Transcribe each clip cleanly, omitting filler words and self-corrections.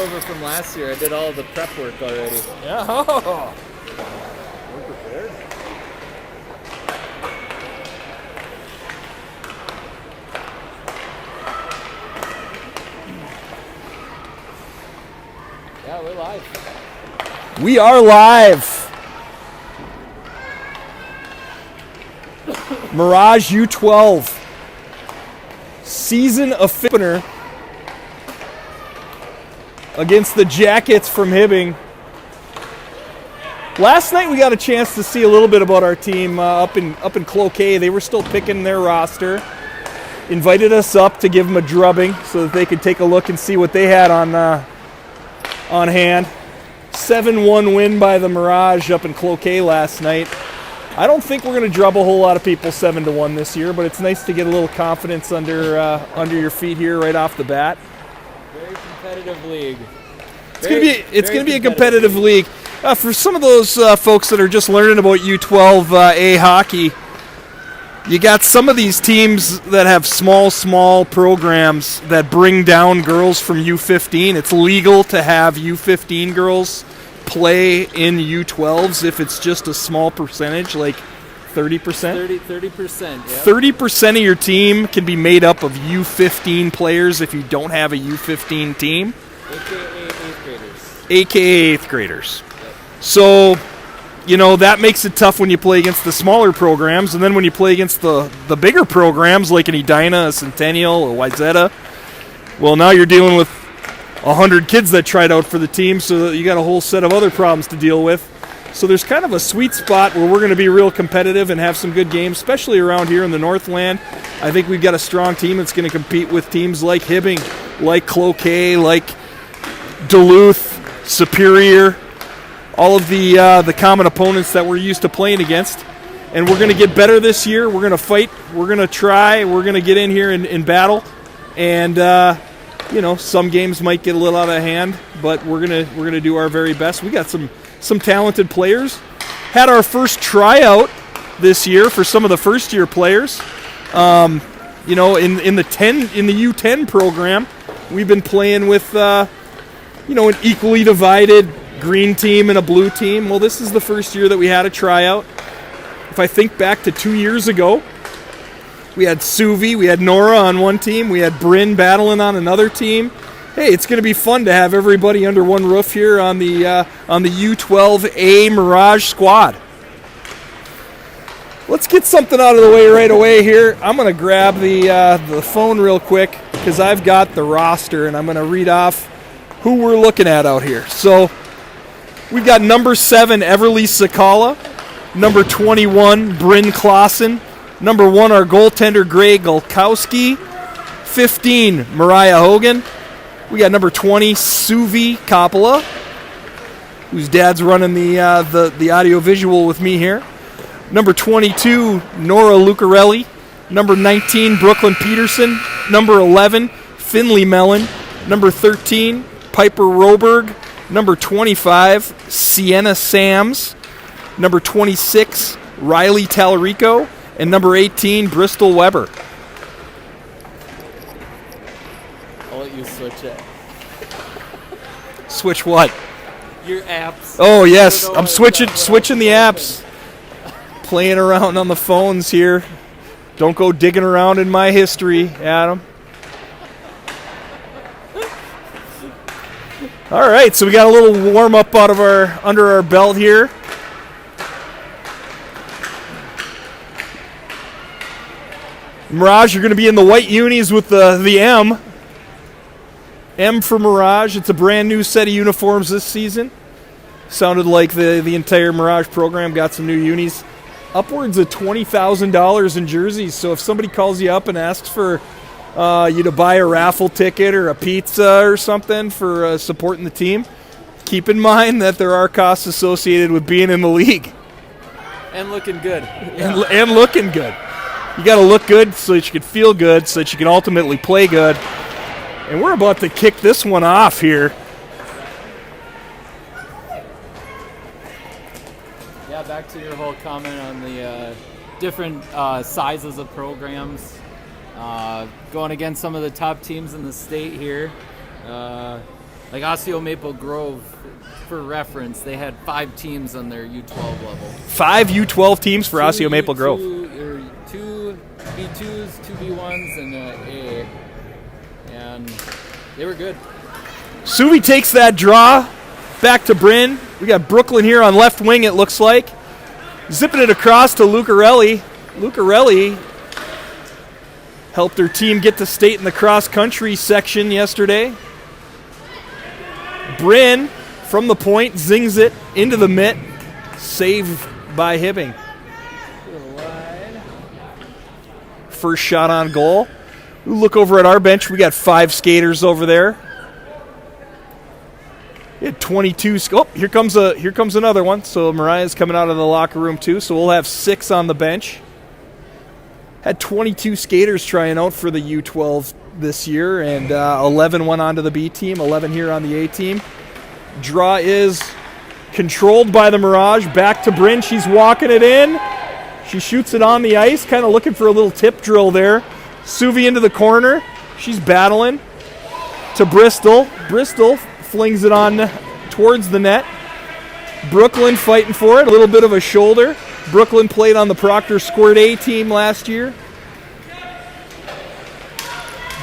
carryover from last year. I did all the prep work already. Yeah. Oh. We're prepared. Yeah, we're live. We are live. Mirage U12 season opener against the Jackets from Hibbing. Last night we got a chance to see a little bit about our team up in Cloquet. They were still picking their roster. Invited us up to give them a drubbing so that they could take a look and see what they had on hand. 7-1 win by the Mirage up in Cloquet last night. I don't think we're going to drub a whole lot of people 7-1 this year, but it's nice to get a little confidence under your feet here right off the bat. Very competitive league. It's going to be a competitive league. For some of those folks that are just learning about U12a hockey, you got some of these teams that have small programs that bring down girls from U15. It's legal to have U15 girls play in U12s if it's just a small percentage, like 30%. 30%, yeah. 30% of your team can be made up of U15 players if you don't have a U15 team. AKA 8th graders. Yep. So, that makes it tough when you play against the smaller programs, and then when you play against the bigger programs like an Edina, a Centennial, a Wayzata, well, now you're dealing with 100 kids that tried out for the team, so you got a whole set of other problems to deal with. So there's kind of a sweet spot where we're going to be real competitive and have some good games, especially around here in the Northland. I think we've got a strong team that's going to compete with teams like Hibbing, like Cloquet, like Duluth, Superior, all of the common opponents that we're used to playing against. And we're going to get better this year. We're going to fight. We're going to try. We're going to get in here and battle. And some games might get a little out of hand, but we're gonna do our very best. We got some talented players. Had our first tryout this year for some of the first year players. In the U10 program, we've been playing with an equally divided green team and a blue team. Well, this is the first year that we had a tryout. If I think back to 2 years ago, we had Suvi, we had Nora on one team, we had Bryn battling on another team. Hey, it's going to be fun to have everybody under one roof here on the U12a Mirage squad. Let's get something out of the way right away here. I'm going to grab the phone real quick because I've got the roster, and I'm going to read off who we're looking at out here. So we've got number 7, Everly Sakala, number 21, Bryn Clausen, number 1, our goaltender, Greg Golkowski. 15, Mariah Hogan. We got number 20, Suvi Coppola, whose dad's running the audio-visual with me here. Number 22, Nora Lucarelli. Number 19, Brooklyn Peterson. Number 11, Finley Mellon. Number 13, Piper Roberg. Number 25, Sienna Sams. Number 26, Riley Talarico. And number 18, Bristol Weber. I'll let you switch it. Switch what? Your apps. Oh, yes. I'm switching the apps. Playing around on the phones here. Don't go digging around in my history, Adam. All right, so we got a little warm-up under our belt here. Mirage, you're going to be in the white unis with the M. M for Mirage. It's a brand new set of uniforms this season. Sounded like the entire Mirage program got some new unis. Upwards of $20,000 in jerseys. So if somebody calls you up and asks for you to buy a raffle ticket or a pizza or something for supporting the team, keep in mind that there are costs associated with being in the league. And looking good. And looking good. You got to look good so that you can feel good, so that you can ultimately play good. And we're about to kick this one off here. Yeah, back to your whole comment on the different sizes of programs. Going against some of the top teams in the state here. Like Osseo Maple Grove, for reference, they had 5 teams on their U12 level. 5 U12 teams for Osseo Maple Grove. 2 B2s, 2 B1s, and an A. And they were good. Suvi takes that draw back to Bryn. We got Brooklyn here on left wing, it looks like. Zipping it across to Lucarelli. Lucarelli helped her team get to state in the cross-country section yesterday. Bryn, from the point, zings it into the mitt. Save by Hibbing. First shot on goal. We look over at our bench. We got 5 skaters over there. We had 22. Oh, here comes another one. So Mariah's coming out of the locker room too. So we'll have 6 on the bench. Had 22 skaters trying out for the U12 this year, and 11 went on to the B team, 11 here on the A team. Draw is controlled by the Mirage. Back to Bryn. She's walking it in. She shoots it on the ice, kind of looking for a little tip drill there. Suvi into the corner. She's battling to Bristol. Bristol flings it on towards the net. Brooklyn fighting for it. A little bit of a shoulder. Brooklyn played on the Proctor Squirt A team last year.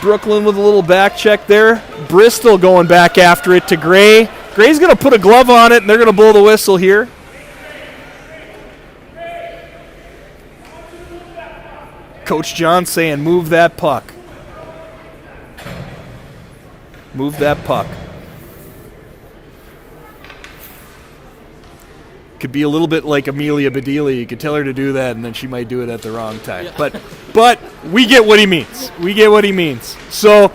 Brooklyn with a little back check there. Bristol going back after it to Gray. Gray's going to put a glove on it, and they're going to blow the whistle here. Coach John saying, move that puck. Move that puck. Could be a little bit like Amelia Bedelia. You could tell her to do that, and then she might do it at the wrong time. Yeah. But we get what he means. We get what he means. So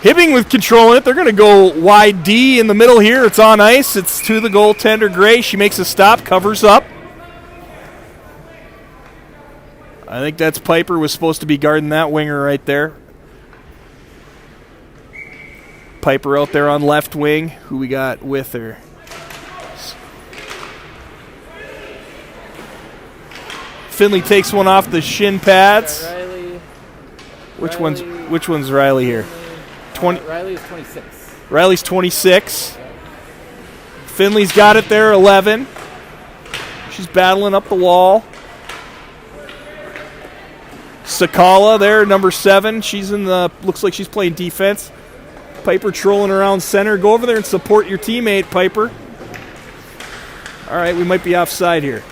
Hibbing with controlling it. They're going to go wide D in the middle here. It's on ice. It's to the goaltender, Gray. She makes a stop, covers up. I think that's Piper was supposed to be guarding that winger right there. Piper out there on left wing. Who we got with her? Finley takes one off the shin pads. Riley. Which one's Riley here? Riley's 26. Riley's 26. Finley's got it there, 11. She's battling up the wall. Sakala there, number 7. She's in the, looks like she's playing defense. Piper trolling around center. Go over there and support your teammate, Piper. All right, we might be offside here.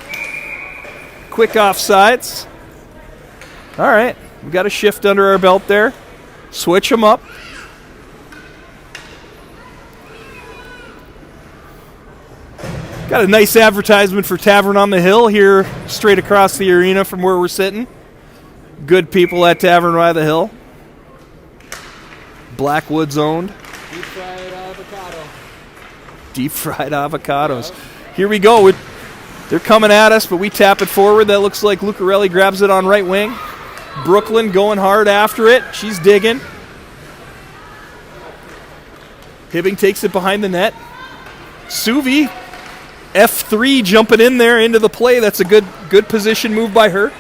Quick offsides. All right, we got a shift under our belt there. Switch them up. Got a nice advertisement for Tavern on the Hill here straight across the arena from where we're sitting. Good people at Tavern by the Hill. Blackwoods owned. Deep fried avocado. Deep fried avocados. Yeah. Here we go. They're coming at us, but we tap it forward. That looks like Lucarelli grabs it on right wing. Brooklyn going hard after it. She's digging. Hibbing takes it behind the net. Suvi, F3 jumping in there into the play. That's a good position move by her.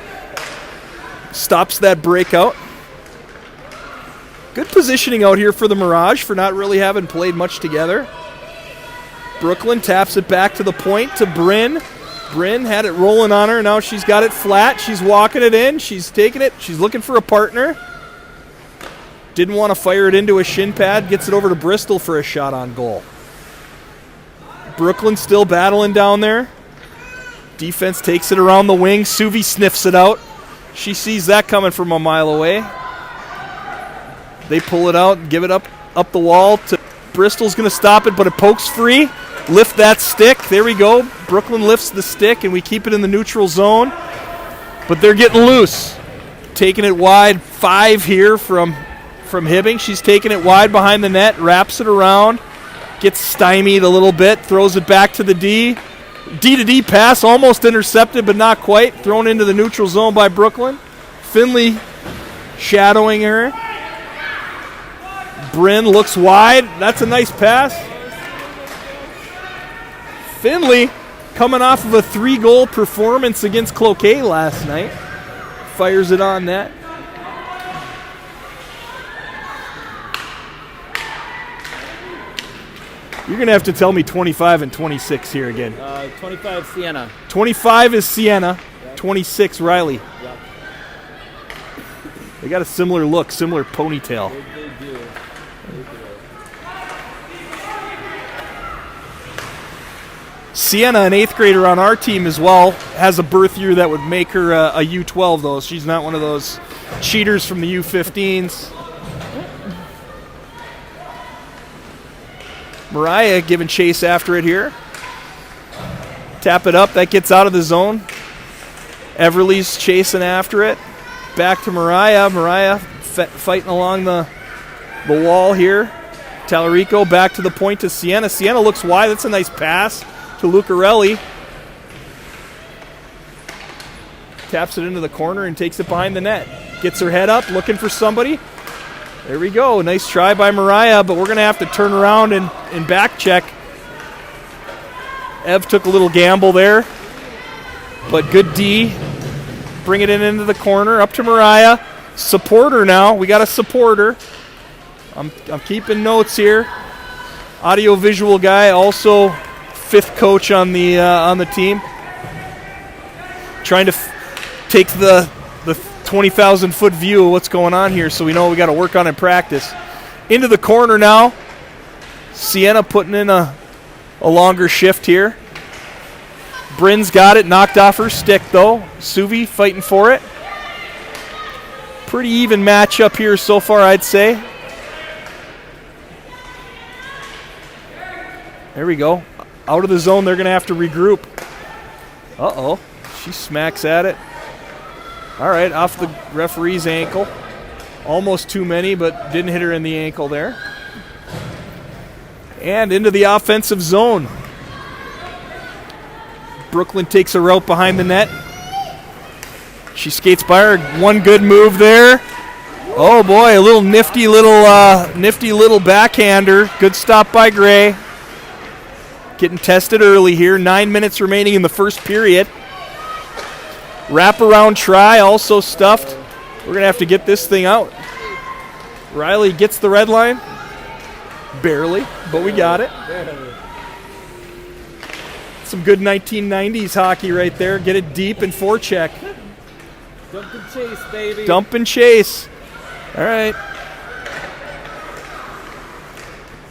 Stops that breakout. Good positioning out here for the Mirage for not really having played much together. Brooklyn taps it back to the point to Bryn. Bryn had it rolling on her. Now she's got it flat. She's walking it in. She's taking it. She's looking for a partner. Didn't want to fire it into a shin pad. Gets it over to Bristol for a shot on goal. Brooklyn still battling down there. Defense takes it around the wing. Suvi sniffs it out. She sees that coming from a mile away. They pull it out and give it up the wall. To Bristol's going to stop it, but it pokes free. Lift that stick. There we go. Brooklyn lifts the stick, and we keep it in the neutral zone. But they're getting loose. Taking it wide. 5 here from Hibbing. She's taking it wide behind the net. Wraps it around. Gets stymied a little bit. Throws it back to the D. D-to-D pass. Almost intercepted, but not quite. Thrown into the neutral zone by Brooklyn. Finley shadowing her. Bryn looks wide. That's a nice pass. Finley coming off of a 3-goal performance against Cloquet last night. Fires it on net. You're going to have to tell me 25 and 26 here again. 25 Sienna. 25 is Sienna, 26 Riley. Yep. They got a similar look, similar ponytail. They do. Sienna, an 8th grader on our team as well, has a birth year that would make her a U12, though. She's not one of those cheaters from the U15s. Mariah giving chase after it here. Tap it up. That gets out of the zone. Everly's chasing after it. Back to Mariah. Mariah fighting along the wall here. Tallarico back to the point to Sienna. Sienna looks wide. That's a nice pass to Lucarelli. Taps it into the corner and takes it behind the net. Gets her head up, looking for somebody. There we go. Nice try by Mariah, but we're going to have to turn around and back check. Ev took a little gamble there, but good D. Bring it in into the corner, up to Mariah. Support her now. We got to support her. I'm keeping notes here. Audio-visual guy, also 5th coach on the team. Trying to take the 20,000-foot view of what's going on here, so we know we got to work on in practice. Into the corner now. Sienna putting in a longer shift here. Bryn's got it, knocked off her stick though. Suvi fighting for it. Pretty even matchup here so far, I'd say. There we go. Out of the zone, they're going to have to regroup. Uh-oh. She smacks at it. All right, off the referee's ankle. Almost too many, but didn't hit her in the ankle there. And into the offensive zone. Brooklyn takes a route behind the net. She skates by her. One good move there. Oh boy, a little nifty little backhander. Good stop by Gray. Getting tested early here. 9 minutes remaining in the first period. Wraparound try, also stuffed. We're going to have to get this thing out. Riley gets the red line. Barely, but we got it. Some good 1990s hockey right there. Get it deep and forecheck. Dump and chase, baby. Dump and chase. All right.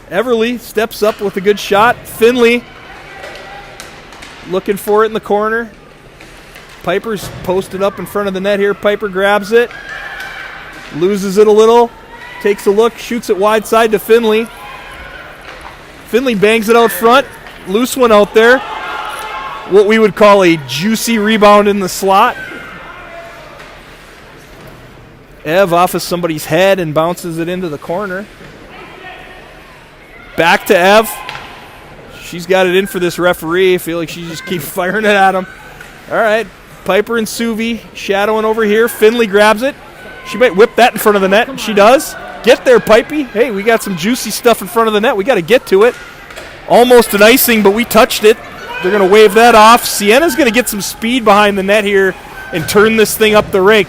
Everly steps up with a good shot. Finley looking for it in the corner. Piper's posted up in front of the net here. Piper grabs it. Loses it a little. Takes a look. Shoots it wide side to Finley. Finley bangs it out front. Loose one out there. What we would call a juicy rebound in the slot. Ev off of somebody's head and bounces it into the corner. Back to Ev. She's got it in for this referee. I feel like she just keeps firing it at him. All right. Piper and Suvi shadowing over here. Finley grabs it. She might whip that in front of the net. She does. Get there, Pipey. Hey, we got some juicy stuff in front of the net. We got to get to it. Almost an icing, but we touched it. They're going to wave that off. Sienna's going to get some speed behind the net here and turn this thing up the rink.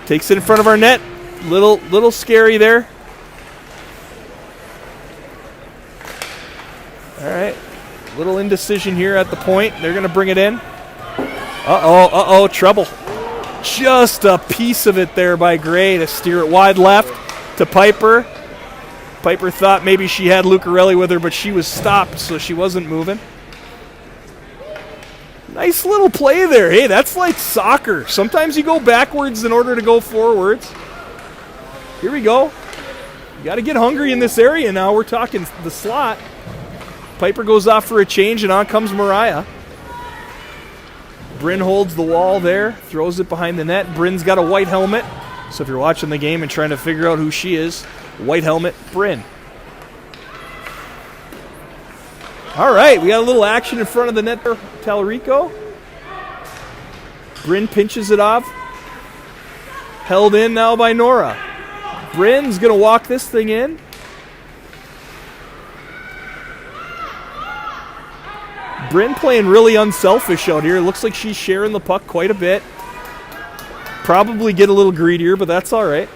Takes it in front of our net. Little scary there. All right. Little indecision here at the point. They're going to bring it in. Uh-oh, trouble. Just a piece of it there by Gray to steer it wide left to Piper. Piper thought maybe she had Lucarelli with her, but she was stopped, so she wasn't moving. Nice little play there. Hey, that's like soccer. Sometimes you go backwards in order to go forwards. Here we go. You got to get hungry in this area now. We're talking the slot. Piper goes off for a change, and on comes Mariah. Bryn holds the wall there, throws it behind the net. Bryn's got a white helmet. So if you're watching the game and trying to figure out who she is, white helmet, Bryn. All right, we got a little action in front of the net there. Tallarico. Bryn pinches it off. Held in now by Nora. Bryn's going to walk this thing in. Bryn playing really unselfish out here. Looks like she's sharing the puck quite a bit. Probably get a little greedier, but that's all right.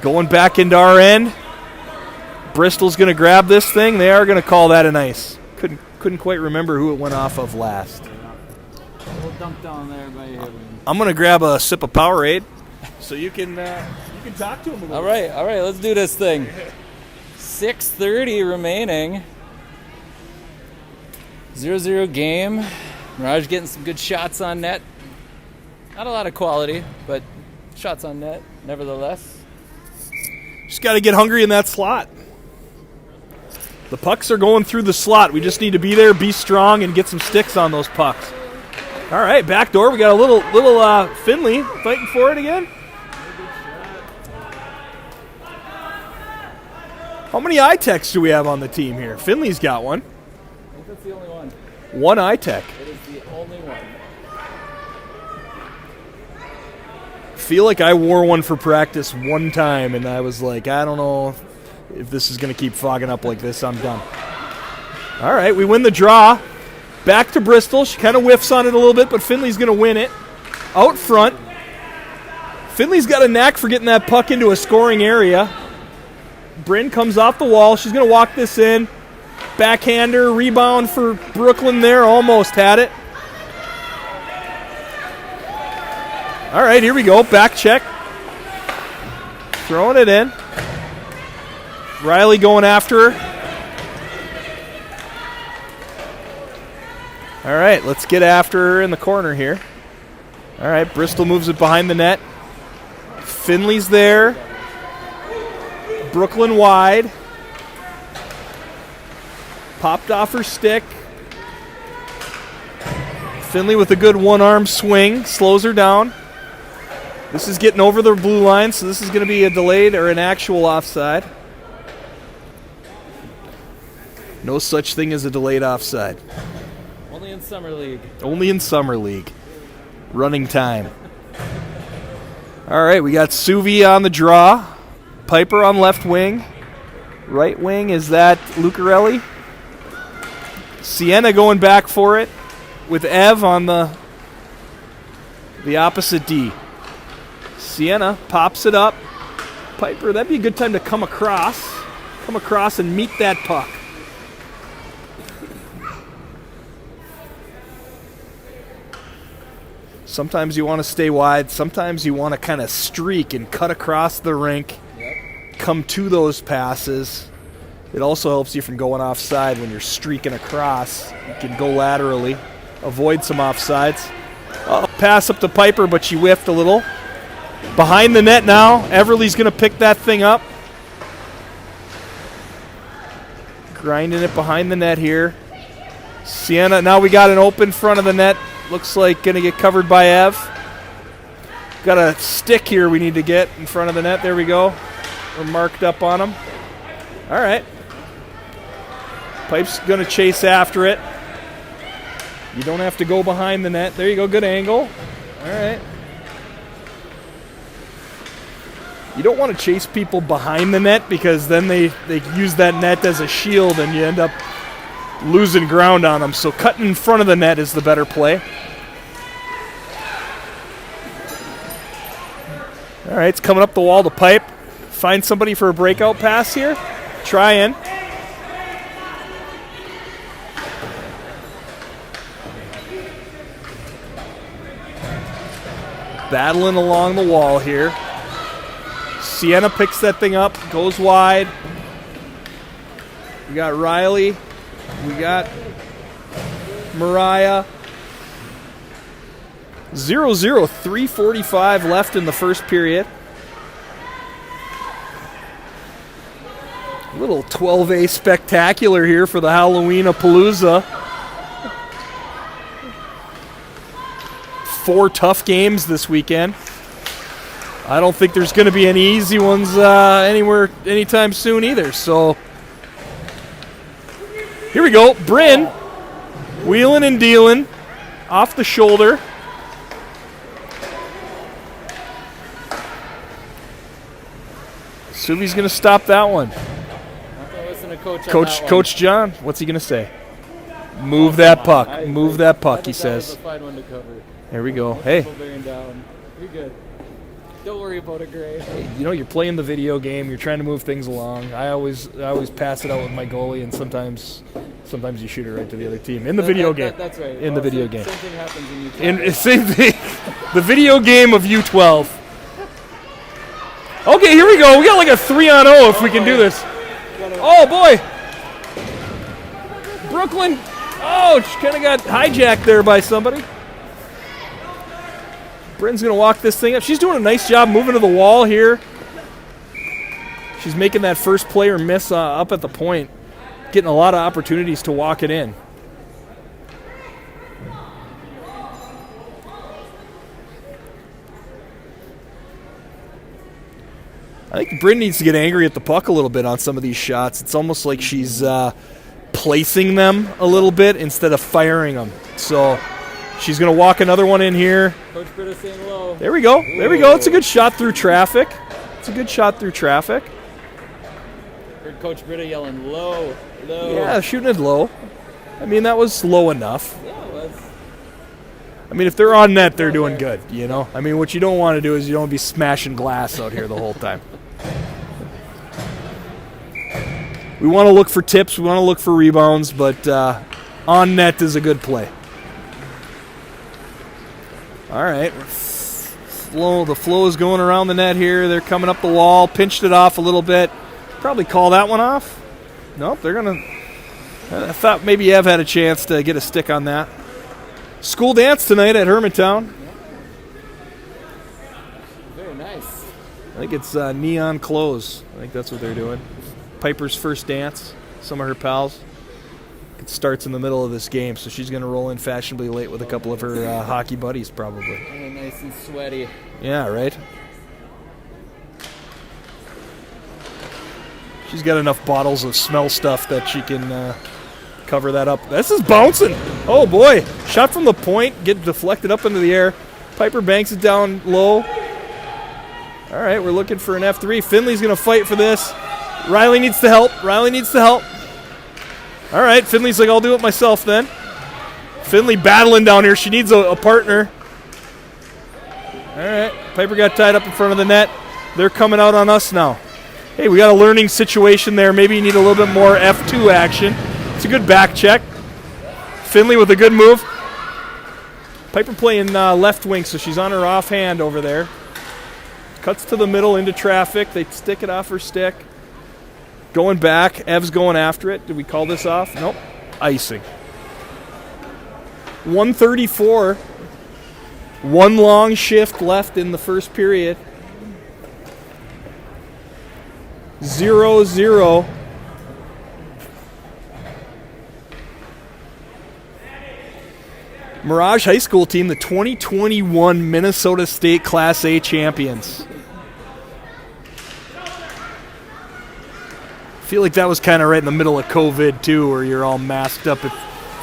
Going back into our end. Bristol's going to grab this thing. They are going to call that an ice. Couldn't quite remember who it went off of last. A little dump down there by Hibbing. I'm going to grab a sip of Powerade so you can talk to him a little bit. All right, let's do this thing. 6:30 remaining. 0-0 game. Mirage getting some good shots on net. Not a lot of quality, but shots on net, nevertheless. Just got to get hungry in that slot. The pucks are going through the slot. We just need to be there, be strong, and get some sticks on those pucks. All right, back door. We got a little Finley fighting for it again. How many I-Techs do we have on the team here? Finley's got one. I think that's the only one. One I-Tech. It is the only one. Feel like I wore one for practice one time, and I was like, I don't know if this is going to keep fogging up like this. I'm done. All right, we win the draw. Back to Bristol. She kind of whiffs on it a little bit, but Finley's going to win it. Out front. Finley's got a knack for getting that puck into a scoring area. Bryn comes off the wall. She's going to walk this in. Backhander, rebound for Brooklyn there. Almost had it. All right, here we go. Back check. Throwing it in. Riley going after her. All right, let's get after her in the corner here. All right, Bristol moves it behind the net. Finley's there. Brooklyn wide. Popped off her stick. Finley with a good one-arm swing. Slows her down. This is getting over the blue line, so this is going to be a delayed or an actual offside. No such thing as a delayed offside. Only in Summer League. Only in Summer League. Running time. All right, we got Suvi on the draw. Piper on left wing. Right wing, is that Lucarelli? Sienna going back for it with Ev on the opposite D. Sienna pops it up. Piper, that'd be a good time to come across and meet that puck. Sometimes you want to stay wide. Sometimes you want to kind of streak and cut across the rink. Yep. Come to those passes. It also helps you from going offside when you're streaking across. You can go laterally, avoid some offsides. Pass up to Piper, but she whiffed a little. Behind the net now. Everly's going to pick that thing up. Grinding it behind the net here. Sienna, now we got an open front of the net. Looks like going to get covered by Ev. Got a stick here we need to get in front of the net. There we go. We're marked up on them. All right. Pipe's going to chase after it. You don't have to go behind the net. There you go. Good angle. All right. You don't want to chase people behind the net because then they use that net as a shield and you end up losing ground on them. So cutting in front of the net is the better play. All right, it's coming up the wall to Pipe. Find somebody for a breakout pass here. Trying. Battling along the wall here. Sienna picks that thing up, goes wide. We got Riley. We got Mariah. 0-0, 3:45 left in the first period. A little 12A spectacular here for the Halloween-a-Palooza. 4 tough games this weekend. I don't think there's going to be any easy ones anywhere anytime soon either. So here we go. Bryn wheeling and dealing off the shoulder. Suvi's going to stop that one. Coach John, what's he going to say? Move that puck. Move that puck, he says. There we go. Hey. You're good. Don't worry about it, Gray. You know, you're playing the video game. You're trying to move things along. I always pass it out with my goalie, and sometimes you shoot it right to the other team in the video game. That's right. In the video game. Same thing happens in U12. Same thing. The video game of U12. Okay, here we go. We got like a 3-on-0 if we can do this. Oh boy. Brooklyn. Oh, she kind of got hijacked there by somebody. Britain's going to walk this thing up. She's doing a nice job moving to the wall here. She's making that first player miss up at the point. Getting a lot of opportunities to walk it in. I think Bryn needs to get angry at the puck a little bit on some of these shots. It's almost like she's placing them a little bit instead of firing them. So she's going to walk another one in here. Coach Britta saying low. There we go. There we go. It's a good shot through traffic. Heard Coach Britta yelling low, low. Yeah, shooting it low. I mean, that was low enough. Yeah, it was. I mean, if they're on net, they're doing good, you know? I mean, what you don't want to do is you don't be smashing glass out here the whole time. We want to look for tips. We want to look for rebounds, but on net is a good play. All right. The flow is going around the net here. They're coming up the wall. Pinched it off a little bit. Probably call that one off. Nope, they're going to... I thought maybe Ev had a chance to get a stick on that. School dance tonight at Hermantown. Very nice. I think it's neon clothes. I think that's what they're doing. Piper's first dance. Some of her pals. It starts in the middle of this game, so she's going to roll in fashionably late with a couple of her hockey buddies, probably. Oh, nice and sweaty. Yeah, right? She's got enough bottles of smell stuff that she can cover that up. This is bouncing. Oh, boy. Shot from the point, get deflected up into the air. Piper banks it down low. All right, we're looking for an F3. Finley's going to fight for this. Riley needs to help. All right, Finley's like, I'll do it myself then. Finley battling down here. She needs a partner. All right, Piper got tied up in front of the net. They're coming out on us now. Hey, we got a learning situation there. Maybe you need a little bit more F2 action. It's a good back check. Finley with a good move. Piper playing left wing, so she's on her offhand over there. Cuts to the middle into traffic. They stick it off her stick. Going back. Ev's going after it. Did we call this off? Nope. Icing. 1:34. One long shift left in the first period. 0-0. Mirage High School team, the 2021 Minnesota State Class A champions. I feel like that was kind of right in the middle of COVID, too, where you're all masked up if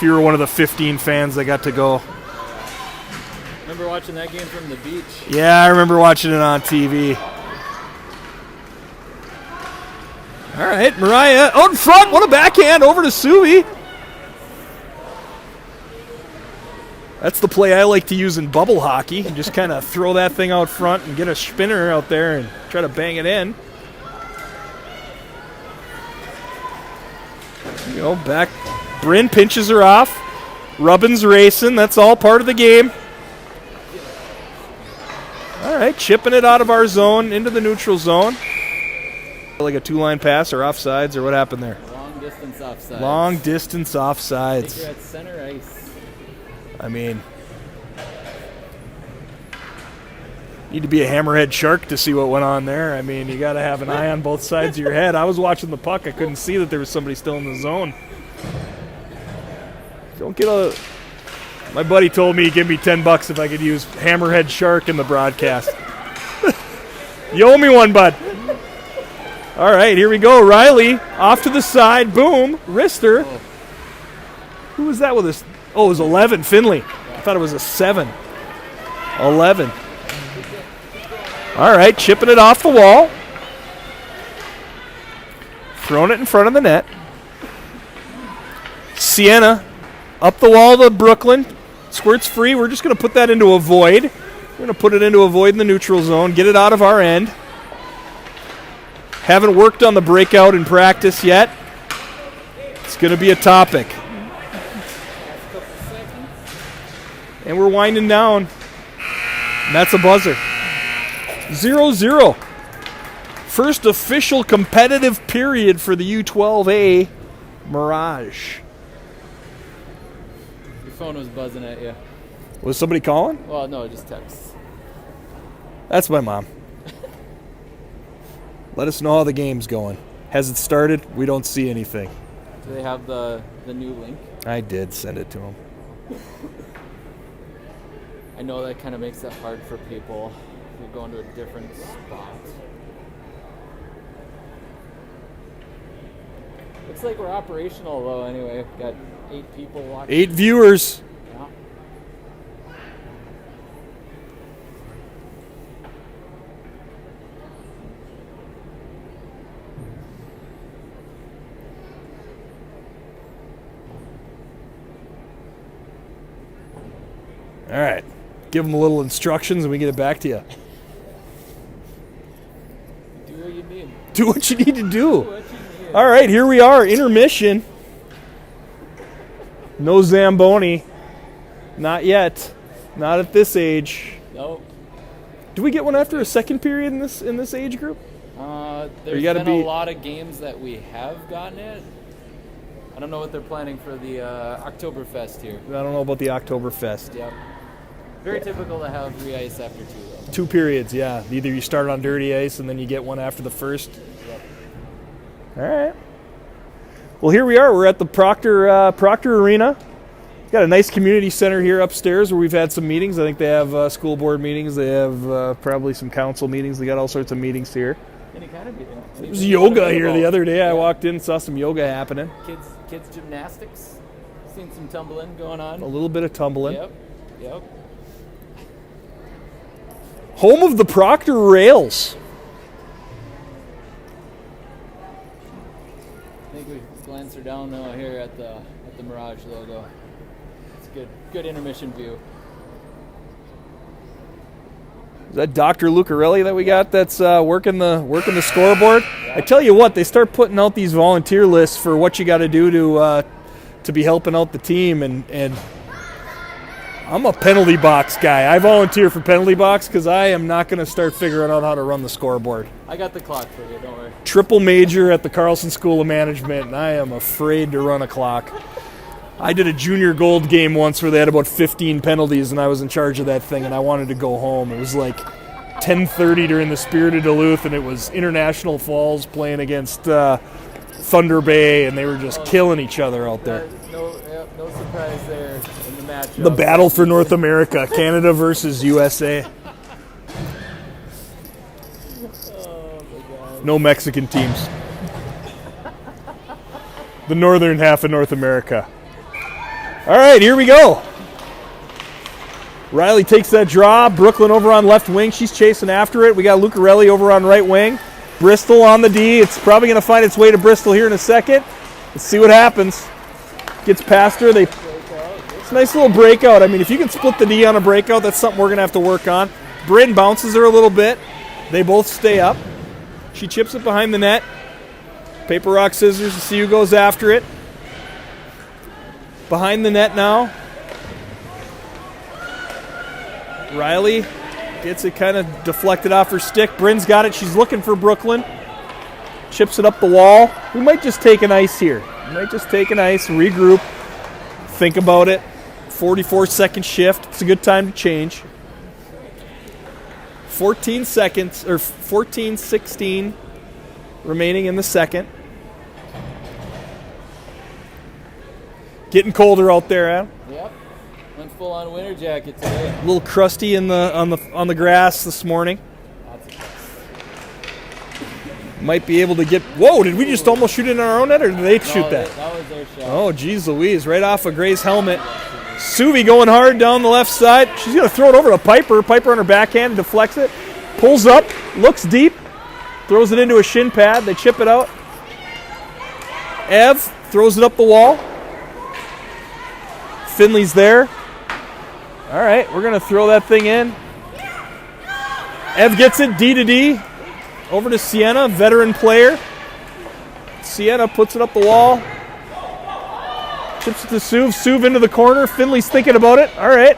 you were one of the 15 fans that got to go. Remember watching that game from the beach? Yeah, I remember watching it on TV. All right, Mariah out in front. What a backhand over to Suvi. That's the play I like to use in bubble hockey. You just kind of throw that thing out front and get a spinner out there and try to bang it in. You know, back. Bryn pinches her off. Rubbin's racing. That's all part of the game. All right, chipping it out of our zone into the neutral zone. Like a two-line pass or offsides, or what happened there? Long distance offsides. Long distance offsides. You're at center ice. I mean, need to be a hammerhead shark to see what went on there. I mean, you got to have an eye on both sides of your head. I was watching the puck. I couldn't see that there was somebody still in the zone. Don't get a... My buddy told me he'd give me $10 if I could use hammerhead shark in the broadcast. You owe me one, bud. All right, here we go. Riley off to the side. Boom. Wrister. Oh. Who was that with us? Oh, it was 11. Finley. I thought it was a 7. 11. All right, chipping it off the wall. Throwing it in front of the net. Sienna up the wall to Brooklyn. Squirts free. We're just going to put that into a void. We're going to put it into a void in the neutral zone, get it out of our end. Haven't worked on the breakout in practice yet. It's going to be a topic. And we're winding down. And that's a buzzer. 0-0. First official competitive period for the U12a Mirage. Your phone was buzzing at you. Was somebody calling? Well, no, just text. That's my mom. Let us know how the game's going. Has it started? We don't see anything. Do they have the new link? I did send it to them. I know that kind of makes it hard for people if you're going to a different spot. Looks like we're operational though anyway. Got 8 people watching. 8 viewers. Yeah. All right. Give them a little instructions and we get it back to you. Do what you need. Do what you need to do. What you need. All right, here we are, intermission. No Zamboni. Not yet. Not at this age. Nope. Do we get one after a second period in this age group? There's been a lot of games that we have gotten it. I don't know what they're planning for the Oktoberfest here. I don't know about the Oktoberfest. Yep. Very typical to have re-ice after 2, though. 2 periods, yeah. Either you start on dirty ice and then you get one after the first. Yep. All right. Well, here we are. We're at the Proctor Arena. Got a nice community center here upstairs where we've had some meetings. I think they have school board meetings. They have probably some council meetings. They got all sorts of meetings here. Any kind of meeting. There was yoga here the other day. I walked in and saw some yoga happening. Kids gymnastics. Seen some tumbling going on. A little bit of tumbling. Yep. Home of the Proctor Rails. I think we glance her down now here at the Mirage logo. It's good intermission view. Is that Dr. Lucarelli that we got that's working the scoreboard? Yeah. I tell you what, they start putting out these volunteer lists for what you got to do to be helping out the team, and I'm a penalty box guy. I volunteer for penalty box because I am not going to start figuring out how to run the scoreboard. I got the clock for you, don't worry. Triple major at the Carlson School of Management, and I am afraid to run a clock. I did a junior gold game once where they had about 15 penalties, and I was in charge of that thing, and I wanted to go home. It was like 10:30 during the Spirit of Duluth, and it was International Falls playing against Thunder Bay, and they were just killing each other out there. No surprise there in the match. The battle for North America, Canada versus USA. Oh my God. No Mexican teams. The northern half of North America. All right, here we go. Riley takes that draw. Brooklyn over on left wing. She's chasing after it. We got Lucarelli over on right wing. Bristol on the D. It's probably going to find its way to Bristol here in a second. Let's see what happens. Gets past her. It's a nice little breakout. I mean, if you can split the D on a breakout, that's something we're going to have to work on. Bryn bounces her a little bit. They both stay up. She chips it behind the net. Paper, rock, scissors to see who goes after it. Behind the net now. Riley gets it kind of deflected off her stick. Bryn's got it. She's looking for Brooklyn. Chips it up the wall. We might just take an ice here. We might just take an ice, regroup, think about it. 44-second shift. It's a good time to change. 14 seconds, or 14-16 remaining in the second. Getting colder out there, Adam. Yep. Went full on winter jacket today. A little crusty on the grass this morning. Might be able to get. Whoa! Did we just almost shoot it in our own net, or did they shoot that? That was their shot. Oh, geez, Louise! Right off of Gray's helmet. Suvi going hard down the left side. She's gonna throw it over to Piper. Piper on her backhand deflects it, pulls up, looks deep, throws it into a shin pad. They chip it out. Ev throws it up the wall. Finley's there. All right, we're going to throw that thing in. Ev gets it, D to D. Over to Sienna, veteran player. Sienna puts it up the wall. Chips it to Suv. Suv into the corner. Finley's thinking about it. All right.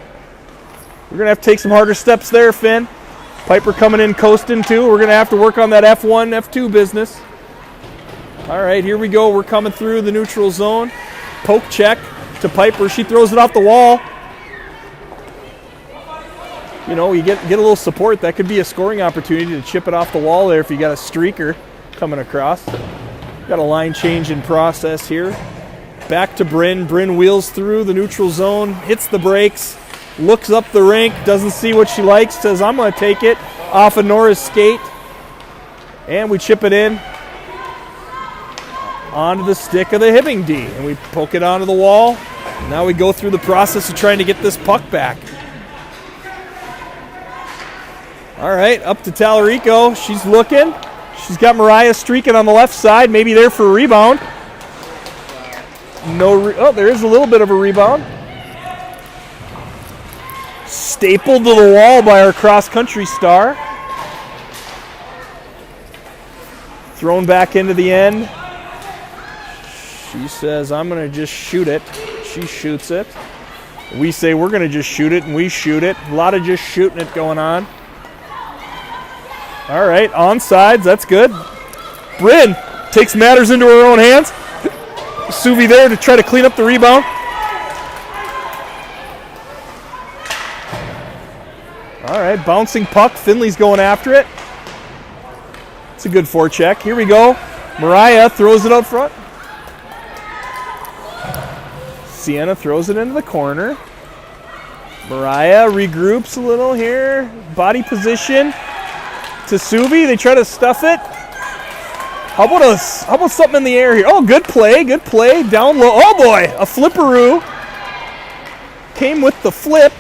We're going to have to take some harder steps there, Finn. Piper coming in, coasting too. We're going to have to work on that F1, F2 business. All right, here we go. We're coming through the neutral zone. Poke check to Piper. She throws it off the wall. You know, you get a little support. That could be a scoring opportunity to chip it off the wall there if you got a streaker coming across. Got a line change in process here. Back to Bryn. Bryn wheels through the neutral zone, hits the brakes, looks up the rink, doesn't see what she likes, says, I'm going to take it off of Nora's skate. And we chip it in onto the stick of the Hibbing D. And we poke it onto the wall. Now we go through the process of trying to get this puck back. All right, up to Tallarico. She's looking. She's got Mariah streaking on the left side, maybe there for a rebound. There is a little bit of a rebound. Stapled to the wall by our cross-country star. Thrown back into the end. She says, I'm going to just shoot it. She shoots it. We say we're going to just shoot it, and we shoot it. A lot of just shooting it going on. All right, onside, that's good. Bryn takes matters into her own hands. Suvi there to try to clean up the rebound. All right, bouncing puck. Finley's going after it. It's a good forecheck. Here we go. Mariah throws it up front. Sienna throws it into the corner. Mariah regroups a little here. Body position to Suvi. They try to stuff it. How about something in the air here? Oh, good play. Down low. Oh boy, a flipperoo. Came with the flip.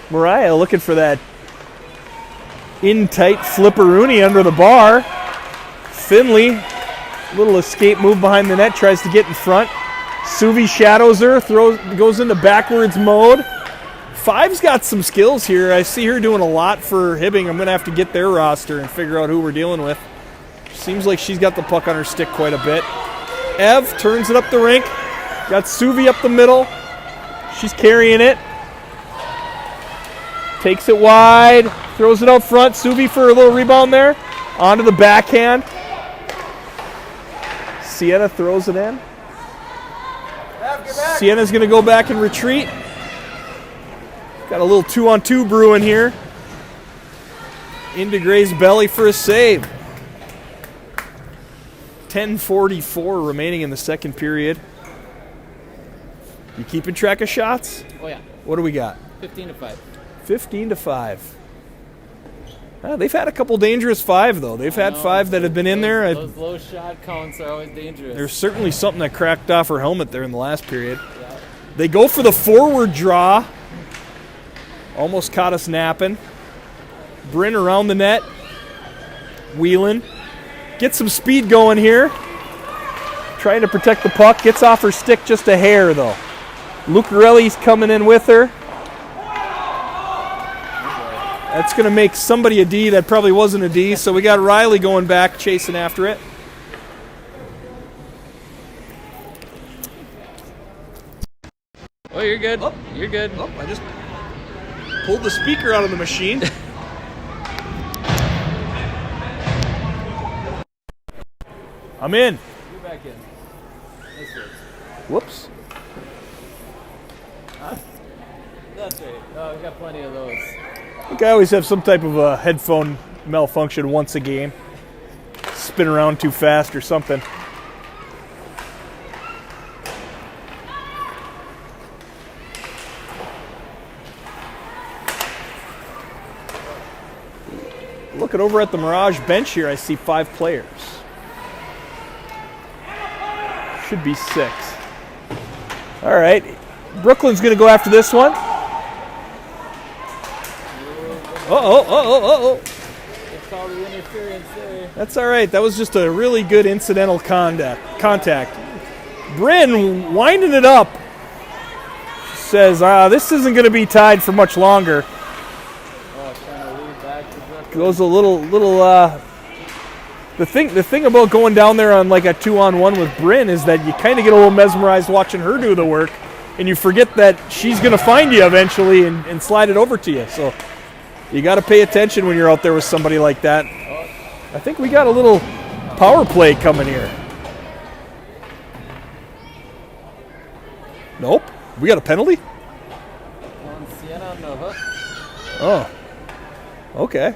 Mariah looking for that in-tight flipperoonie under the bar. Finley, little escape move behind the net, tries to get in front. Suvi shadows her, goes into backwards mode. Five's got some skills here. I see her doing a lot for Hibbing. I'm going to have to get their roster and figure out who we're dealing with. Seems like she's got the puck on her stick quite a bit. Ev turns it up the rink. Got Suvi up the middle. She's carrying it. Takes it wide. Throws it out front. Suvi for a little rebound there. Onto the backhand. Sienna throws it in. Sienna's going to go back and retreat. Got a little 2-on-2 brewing here. Into Gray's belly for a save. 10:44 remaining in the second period. You keeping track of shots? Oh, yeah. What do we got? 15-5. 15-5. They've had a couple dangerous 5, though. They've had 5 that have been in there. Those low shot counts are always dangerous. There's certainly something that cracked off her helmet there in the last period. Yeah. They go for the forward draw. Almost caught us napping. Bryn around the net. Wheeling. Get some speed going here. Trying to protect the puck. Gets off her stick just a hair, though. Lucarelli's coming in with her. That's going to make somebody a D that probably wasn't a D, so we got Riley going back, chasing after it. Oh, you're good. Oh, you're good. Oh, I just pulled the speaker out of the machine. I'm in. You're back in. Whoops. That's right. Oh, we got plenty of those. I think I always have some type of a headphone malfunction once a game. Spin around too fast or something. Looking over at the Mirage bench here, I see 5 players. Should be 6. All right. Brooklyn's going to go after this one. Uh-oh. It's called the interference there. That's all right. That was just a really good incidental contact. Bryn winding it up. Says, this isn't going to be tied for much longer. Oh, Goes a little. The thing about going down there on like a 2-on-1 with Bryn is that you kind of get a little mesmerized watching her do the work, and you forget that she's going to find you eventually and slide it over to you. So you got to pay attention when you're out there with somebody like that. I think we got a little power play coming here. Nope. We got a penalty? On Sienna on the hook. Oh. Okay.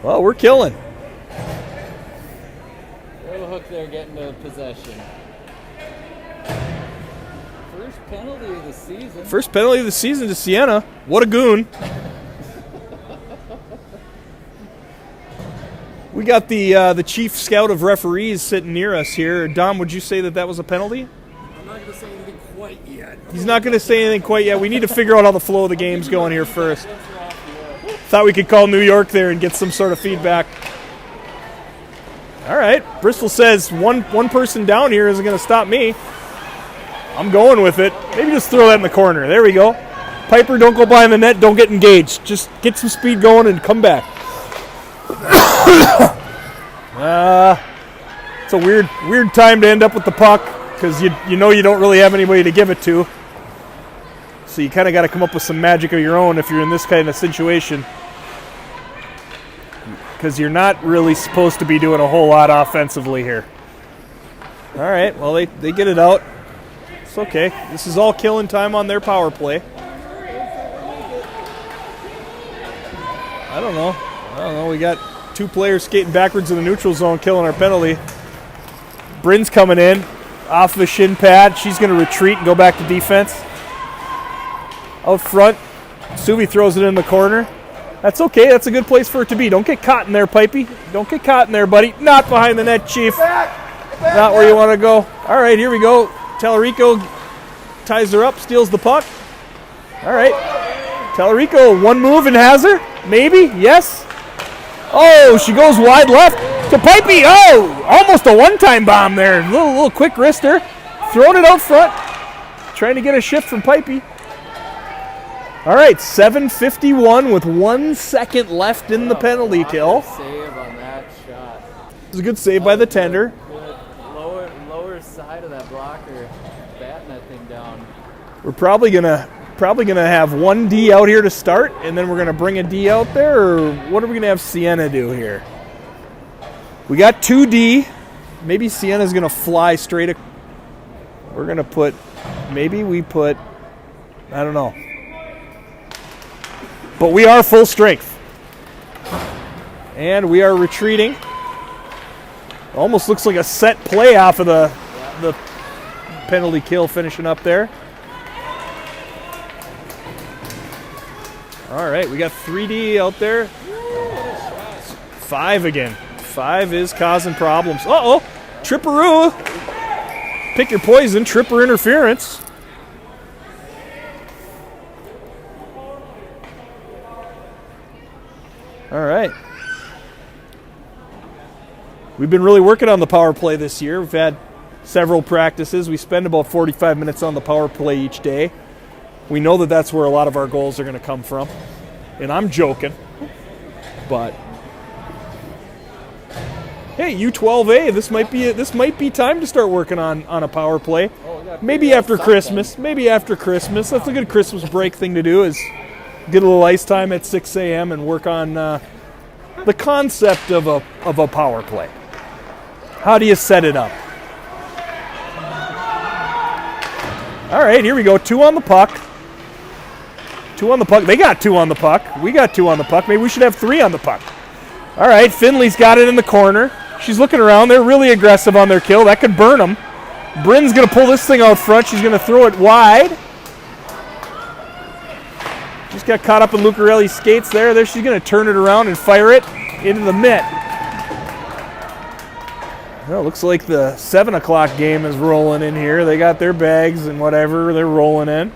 Well, we're killing. Little hook there getting to possession. First penalty of the season. First penalty of the season to Sienna. What a goon. We got the chief scout of referees sitting near us here. Dom, would you say that was a penalty? I'm not going to say anything quite yet. He's not going to say anything quite yet. We need to figure out how the flow of the game's going here first. Thought we could call New York there and get some sort of feedback. All right. Bristol says one person down here isn't going to stop me. I'm going with it. Maybe just throw that in the corner. There we go. Piper, don't go behind the net. Don't get engaged. Just get some speed going and come back. It's a weird time to end up with the puck because you know you don't really have anybody to give it to. So you kind of got to come up with some magic of your own if you're in this kind of situation. Because you're not really supposed to be doing a whole lot offensively here. All right, well, they get it out. It's okay. This is all killing time on their power play. I don't know. We got two players skating backwards in the neutral zone, killing our penalty. Bryn's coming in off the shin pad. She's going to retreat and go back to defense. Out front, Suvi throws it in the corner. That's okay. That's a good place for it to be. Don't get caught in there, Pipey. Don't get caught in there, buddy. Not behind the net, Chief. Not where you want to go. All right, here we go. Tallarico ties her up, steals the puck. All right. Tallarico, one move and has her. Maybe. Yes. Oh, she goes wide left to Pipey. Oh, almost a one-time bomb there. Little quick wrister. Throwing it out front. Trying to get a shift from Pipey. All right, 7:51 with 1 second left in the penalty kill. Save on that shot. It was a good save by the tender. Good lower side of that blocker, batting that thing down. We're probably gonna have one D out here to start, and then we're gonna bring a D out there, or what are we gonna have Sienna do here? We got 2D. Maybe Sienna's gonna fly straight. We're gonna put. Maybe we put. I don't know. But we are full strength. And we are retreating. Almost looks like a set play off of the penalty kill finishing up there. All right, we got 3D out there. 5 again. 5 is causing problems. Uh-oh, Tripperoo. Pick your poison, Tripper interference. All right. We've been really working on the power play this year. We've had several practices. We spend about 45 minutes on the power play each day. We know that that's where a lot of our goals are going to come from. And I'm joking. But hey, U12a, this might be time to start working on a power play. Maybe after Christmas. Maybe after Christmas. That's a good Christmas break thing to do, is get a little ice time at 6 a.m. and work on the concept of a power play. How do you set it up? All right, here we go. 2 on the puck. 2 on the puck. They got 2 on the puck. We got 2 on the puck. Maybe we should have 3 on the puck. All right, Finley's got it in the corner. She's looking around. They're really aggressive on their kill. That could burn them. Bryn's going to pull this thing out front. She's going to throw it wide. Just got caught up in Lucarelli's skates there. She's going to turn it around and fire it into the mitt. Well, it looks like the 7 o'clock game is rolling in here. They got their bags and whatever. They're rolling in.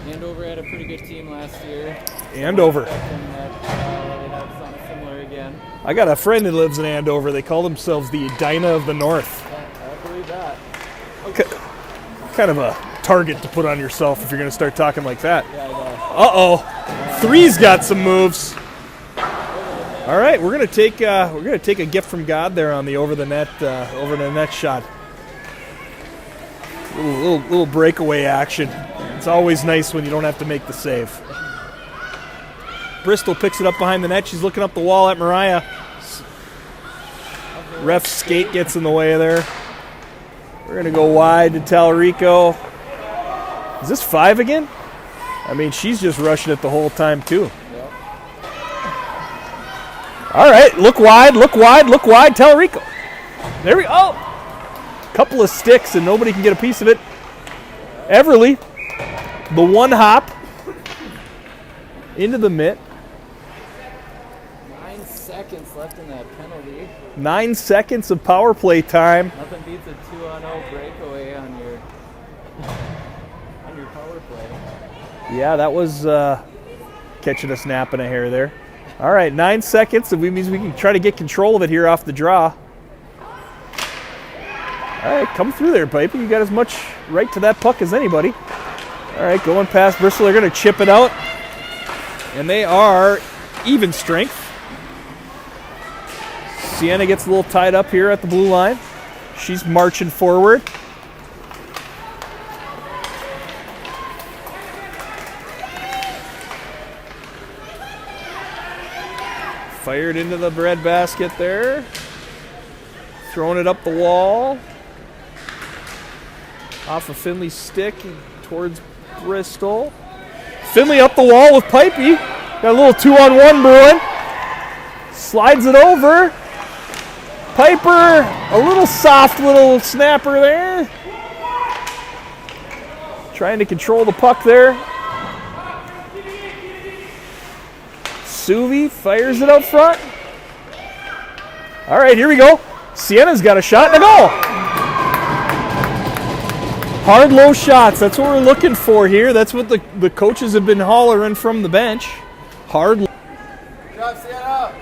Andover had a pretty good team last year. Andover. Similar again. I got a friend that lives in Andover. They call themselves the Edina of the North. I believe that. kind of a target to put on yourself if you're going to start talking like that. Yeah, I know. Uh-oh. Three's got some moves. All right, we're going to take a gift from God there on the over the net shot. Little breakaway action. It's always nice when you don't have to make the save. Bristol picks it up behind the net. She's looking up the wall at Mariah. Ref's skate gets in the way there. We're going to go wide to Talarico. Is this 5 again? I mean, she's just rushing it the whole time, too. Yep. All right, look wide, Talarico. There we go. Couple of sticks, and nobody can get a piece of it. Everly, the one hop into the mitt. 9 seconds left in that penalty. 9 seconds of power play time. Nothing beats a 2-on-0 breakaway on your power play. Yeah, that was catching a snap and a hair there. All right, 9 seconds, and means we can try to get control of it here off the draw. All right, come through there, Piper. You got as much right to that puck as anybody. All right, going past Bristol. They're going to chip it out, and they are even strength. Sienna gets a little tied up here at the blue line. She's marching forward. Fired into the breadbasket there. Throwing it up the wall. Off of Finley's stick towards Bristol. Finley up the wall with Pipey. Got a little 2-on-1 brewing. Slides it over. Piper, a little soft little snapper there. Trying to control the puck there. Suvi fires it out front. All right, here we go. Sienna's got a shot and a goal. Hard, low shots. That's what we're looking for here. That's what the coaches have been hollering from the bench. Hard. Drop Sienna.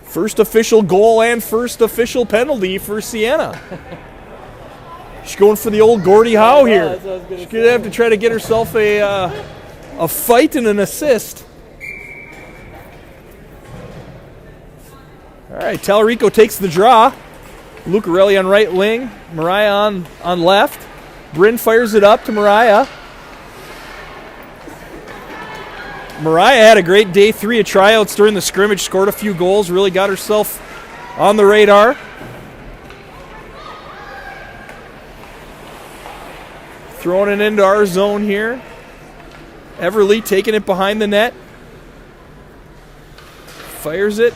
First official goal and first official penalty for Sienna. She's going for the old Gordie Howe here. She's going to have to try to get herself a fight and an assist. All right, Talarico takes the draw. Lucarelli on right wing. Mariah on left. Bryn fires it up to Mariah. Mariah had a great day 3 of tryouts during the scrimmage, scored a few goals, really got herself on the radar. Throwing it into our zone here. Everly taking it behind the net. Fires it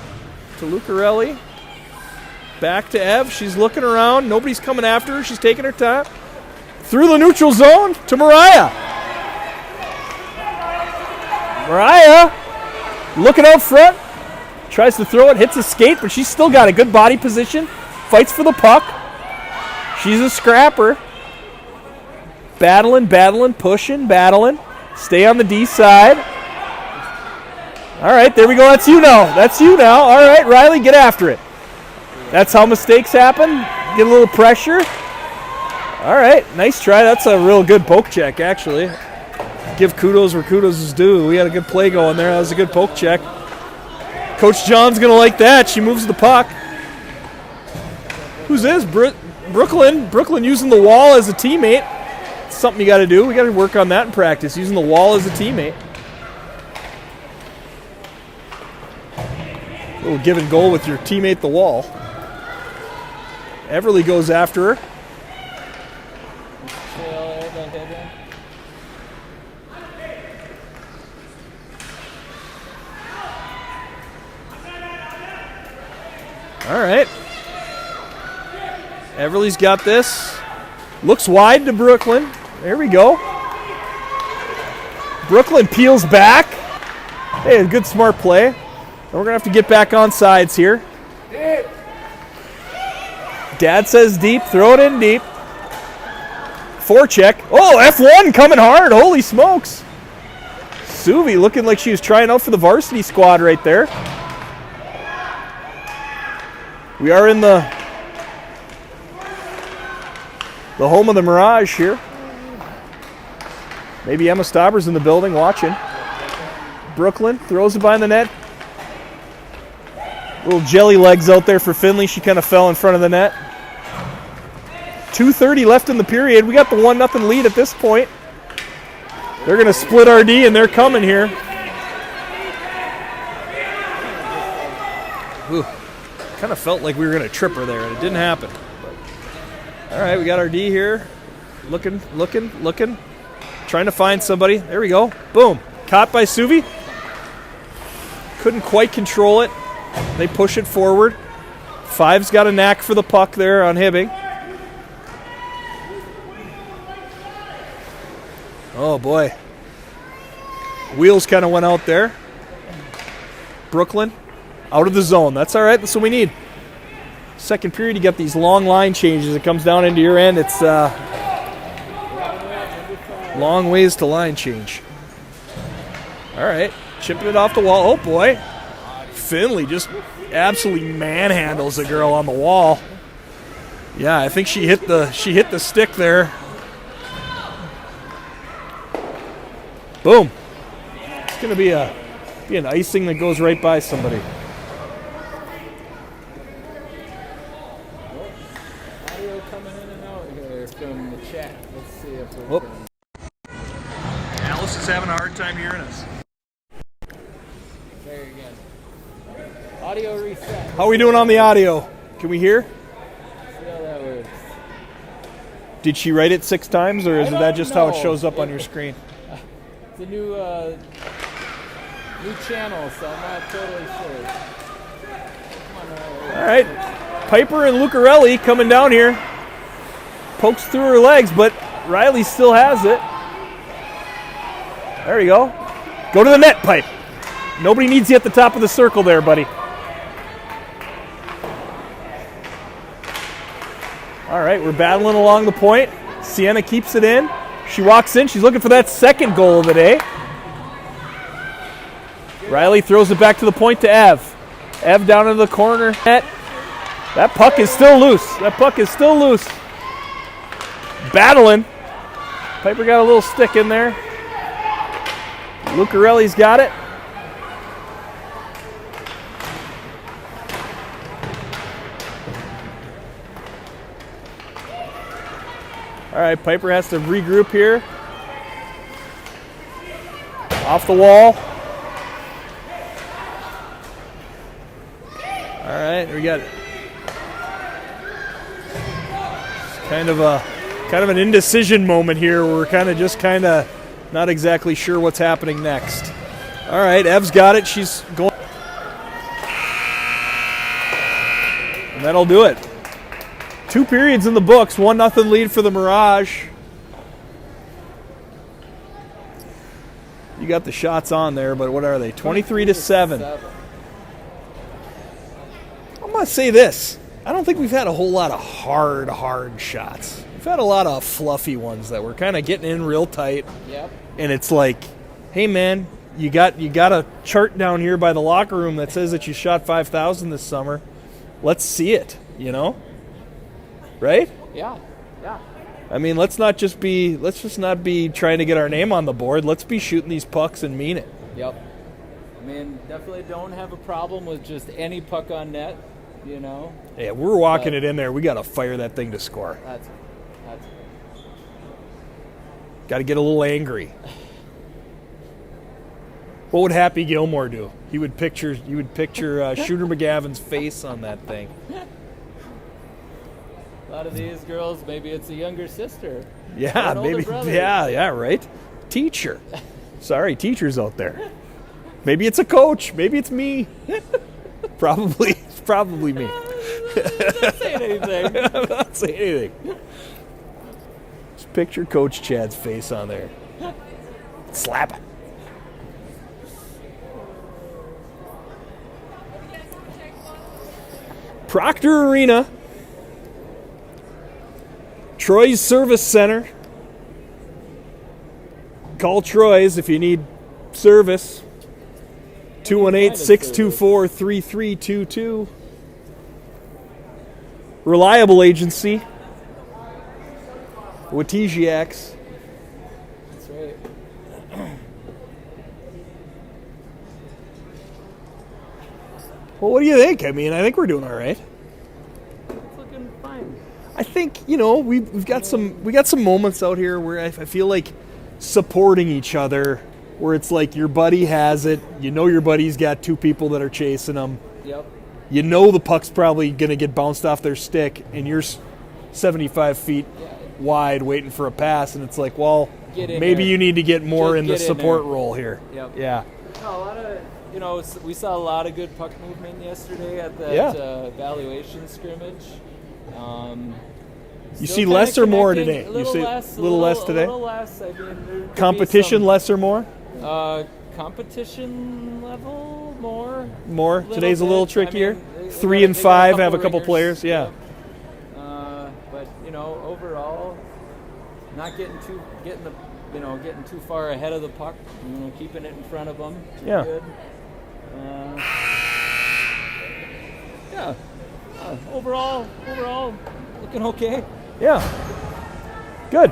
to Lucarelli. Back to Ev. She's looking around. Nobody's coming after her. She's taking her time. Through the neutral zone to Mariah. Mariah looking out front. Tries to throw it. Hits a skate, but she's still got a good body position. Fights for the puck. She's a scrapper. Battling, pushing, battling. Stay on the D side. All right, there we go. That's you now. All right, Riley, get after it. That's how mistakes happen. Get a little pressure. All right, nice try. That's a real good poke check, actually. Give kudos where kudos is due. We had a good play going there. That was a good poke check. Coach John's going to like that. She moves the puck. Who's this? Brooklyn. Brooklyn using the wall as a teammate. It's something you got to do. We got to work on that in practice, using the wall as a teammate. A little give and goal with your teammate, the wall. Everly goes after her. All right. Everly's got this. Looks wide to Brooklyn. There we go. Brooklyn peels back. Hey, a good smart play. And we're going to have to get back on sides here. Deep. Dad says deep. Throw it in deep. Forecheck. Oh, F1 coming hard. Holy smokes. Suvi looking like she was trying out for the varsity squad right there. We are in the the home of the Mirage here. Maybe Emma Stauber's in the building watching. Brooklyn throws it behind the net. Little jelly legs out there for Finley. She kind of fell in front of the net. 2:30 left in the period. We got the 1-0 lead at this point. They're going to split RD, and they're coming here. Ooh, kind of felt like we were going to trip her there, and it didn't happen. All right, we got RD here. Looking. Trying to find somebody. There we go. Boom. Caught by Suvi. Couldn't quite control it. They push it forward. Five's got a knack for the puck there on Hibbing. Oh, boy. Wheels kind of went out there. Brooklyn out of the zone. That's all right. That's what we need. Second period, you got these long line changes. It comes down into your end. It's long ways to line change. All right. Chipping it off the wall. Oh, boy. Finley just absolutely manhandles the girl on the wall. Yeah, I think she hit the stick there. Boom. It's going to be an icing that goes right by somebody. Audio coming in and out here from the chat. Let's see if we're Whoop. Alice is having a hard time hearing us. there again. Audio reset. How are we doing on the audio? Can we hear? See how that works. Did she write it 6 times, or is I that don't just how it know. shows up on your screen? It's a new channel, so I'm not totally sure. Come on, All right. Piper and Lucarelli coming down here. Pokes through her legs, but Riley still has it. There you go. Go to the net, Pipe. Nobody needs you at the top of the circle there, buddy. All right, we're battling along the point. Sienna keeps it in. She walks in. She's looking for that second goal of the day. Riley throws it back to the point to Ev. Ev down into the corner net. That puck is still loose. Battling. Piper got a little stick in there. Lucarelli's got it. All right, Piper has to regroup here. Off the wall. All right, we got it. It's kind of an indecision moment here where we're kind of not exactly sure what's happening next. All right, Ev's got it. She's going. And that'll do it. 2 periods in the books, 1-0 lead for the Mirage. You got the shots on there, but what are they? 23-7. I'm going to say this. I don't think we've had a whole lot of hard shots. We've had a lot of fluffy ones that were kind of getting in real tight. Yep. And it's like, hey, man, you got a chart down here by the locker room that says that you shot 5,000 this summer. Let's see it, you know? Right? Yeah. I mean, let's not be trying to get our name on the board. Let's be shooting these pucks and mean it. Yep. I mean, definitely don't have a problem with just any puck on net, you know. Yeah, we're walking it in there. We got to fire that thing to score. That's Got to get a little angry. What would Happy Gilmore do? You would picture Shooter McGavin's face on that thing. a lot of these girls, maybe it's a younger sister. Yeah, or an older maybe. brother. Yeah, right. Teacher. Sorry, teachers out there. Maybe it's a coach. Maybe it's me. Probably me. I'm not saying anything. I'm not saying anything. Just picture Coach Chad's face on there. Slap it. Proctor Arena. Troy's Service Center. Call Troy's if you need service. 218-624-3322. Reliable agency. Watiziaks. That's right. Well, what do you think? I mean, I think we're doing all right. It's looking fine. I think, you know, we got some moments out here where I feel like supporting each other, where it's like your buddy has it, you know your buddy's got two people that are chasing him. Yep. You know the puck's probably going to get bounced off their stick, and you're 75 feet wide waiting for a pass, and it's like, well, maybe there. you need to get more Just in the get in support there. role here. Yep. Yeah. A lot of, you know, we saw a lot of good puck movement yesterday at that evaluation scrimmage. You Still see kinda less or more connecting, today? A little less, a little less today? A little less. I mean, there could be Competition some, less or more? competition level more. More. Little Today's a little bit. trickier. I mean, 3 and 5 have a couple ringers. players. Yeah. But you know, overall, not getting too far ahead of the puck. You know, keeping it in front of them. Yeah. Good. Overall, looking okay. Yeah. Good.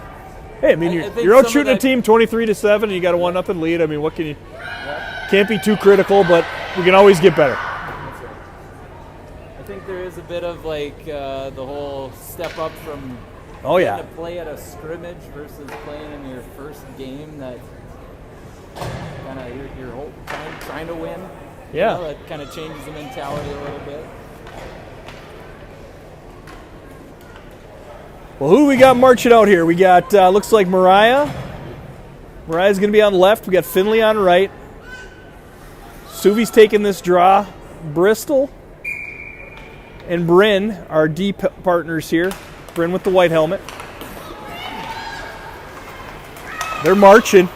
Hey, I mean, I think you're out some of shooting a that- team 23-7, and you got a 1-0 lead. I mean, what can you? Yep. Can't be too critical, but we can always get better. That's right. I think there is a bit of like the whole step up from Oh yeah. to play at a scrimmage versus playing in your first game that kind of your whole trying to win. Yeah. You know, that kind of changes the mentality a little bit. Well, who we got marching out here? We got looks like Mariah. Mariah's going to be on left. We got Finley on right. Suvi's taking this draw. Bristol and Bryn are D partners here. Bryn with the white helmet. They're marching.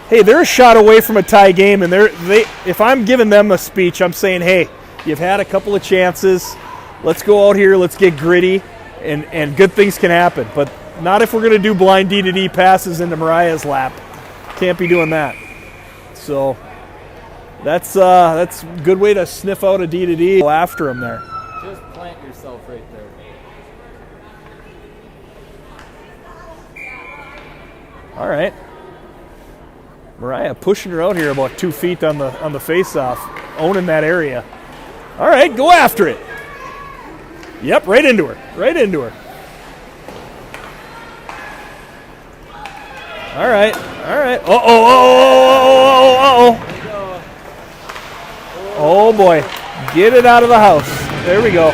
Hey, they're a shot away from a tie game, and if I'm giving them a speech, I'm saying, hey, you've had a couple of chances. Let's go out here. Let's get gritty, and good things can happen. But not if we're going to do blind D-to-D passes into Mariah's lap. Can't be doing that. So that's a good way to sniff out a D-to-D. Go after him there. Just plant yourself right there. All right. Mariah pushing her out here about 2 feet on the face-off, owning that area. All right, go after it. Yep, right into her. Right into her. All right. All right. Uh-oh. Oh, boy. Get it out of the house. There we go.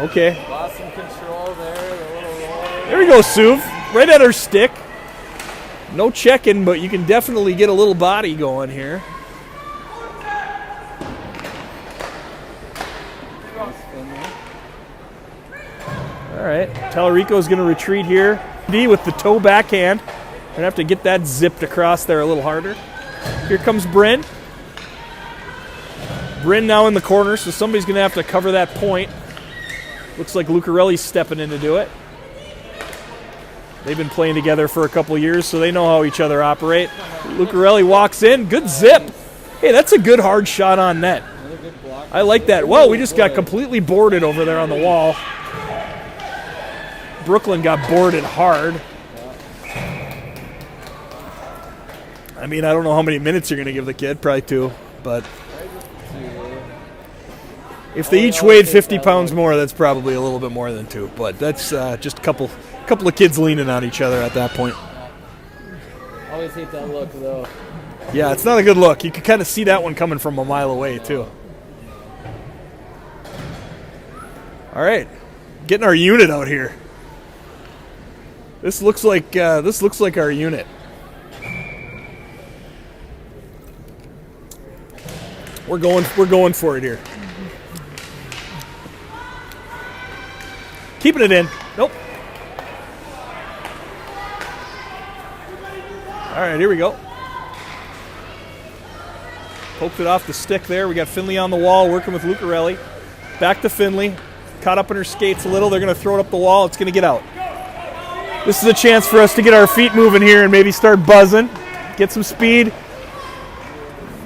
Okay. Lost some control there. The little roll. There we go, Suv. Right at her stick. No checking, but you can definitely get a little body going here. All right. Tallarico's going to retreat here. D with the toe backhand. Going to have to get that zipped across there a little harder. Here comes Bryn. Bryn now in the corner, so somebody's going to have to cover that point. Looks like Lucarelli's stepping in to do it. They've been playing together for a couple years, so they know how each other operate. Lucarelli walks in. Good zip. Hey, that's a good hard shot on net. Another good block. I like that. Well, we just got completely boarded over there on the wall. Brooklyn got boarded hard. I mean, I don't know how many minutes you're going to give the kid. Probably 2. But if they each weighed 50 pounds more, that's probably a little bit more than 2. But that's just a couple of kids leaning on each other at that point. Always hate that look, though. Yeah, it's not a good look. You can kind of see that one coming from a mile away, too. All right, getting our unit out here. This looks like our unit. We're going for it here. Keeping it in. Nope. All right, here we go. Poked it off the stick there. We got Finley on the wall working with Lucarelli. Back to Finley. Caught up in her skates a little. They're going to throw it up the wall. It's going to get out. This is a chance for us to get our feet moving here and maybe start buzzing. Get some speed.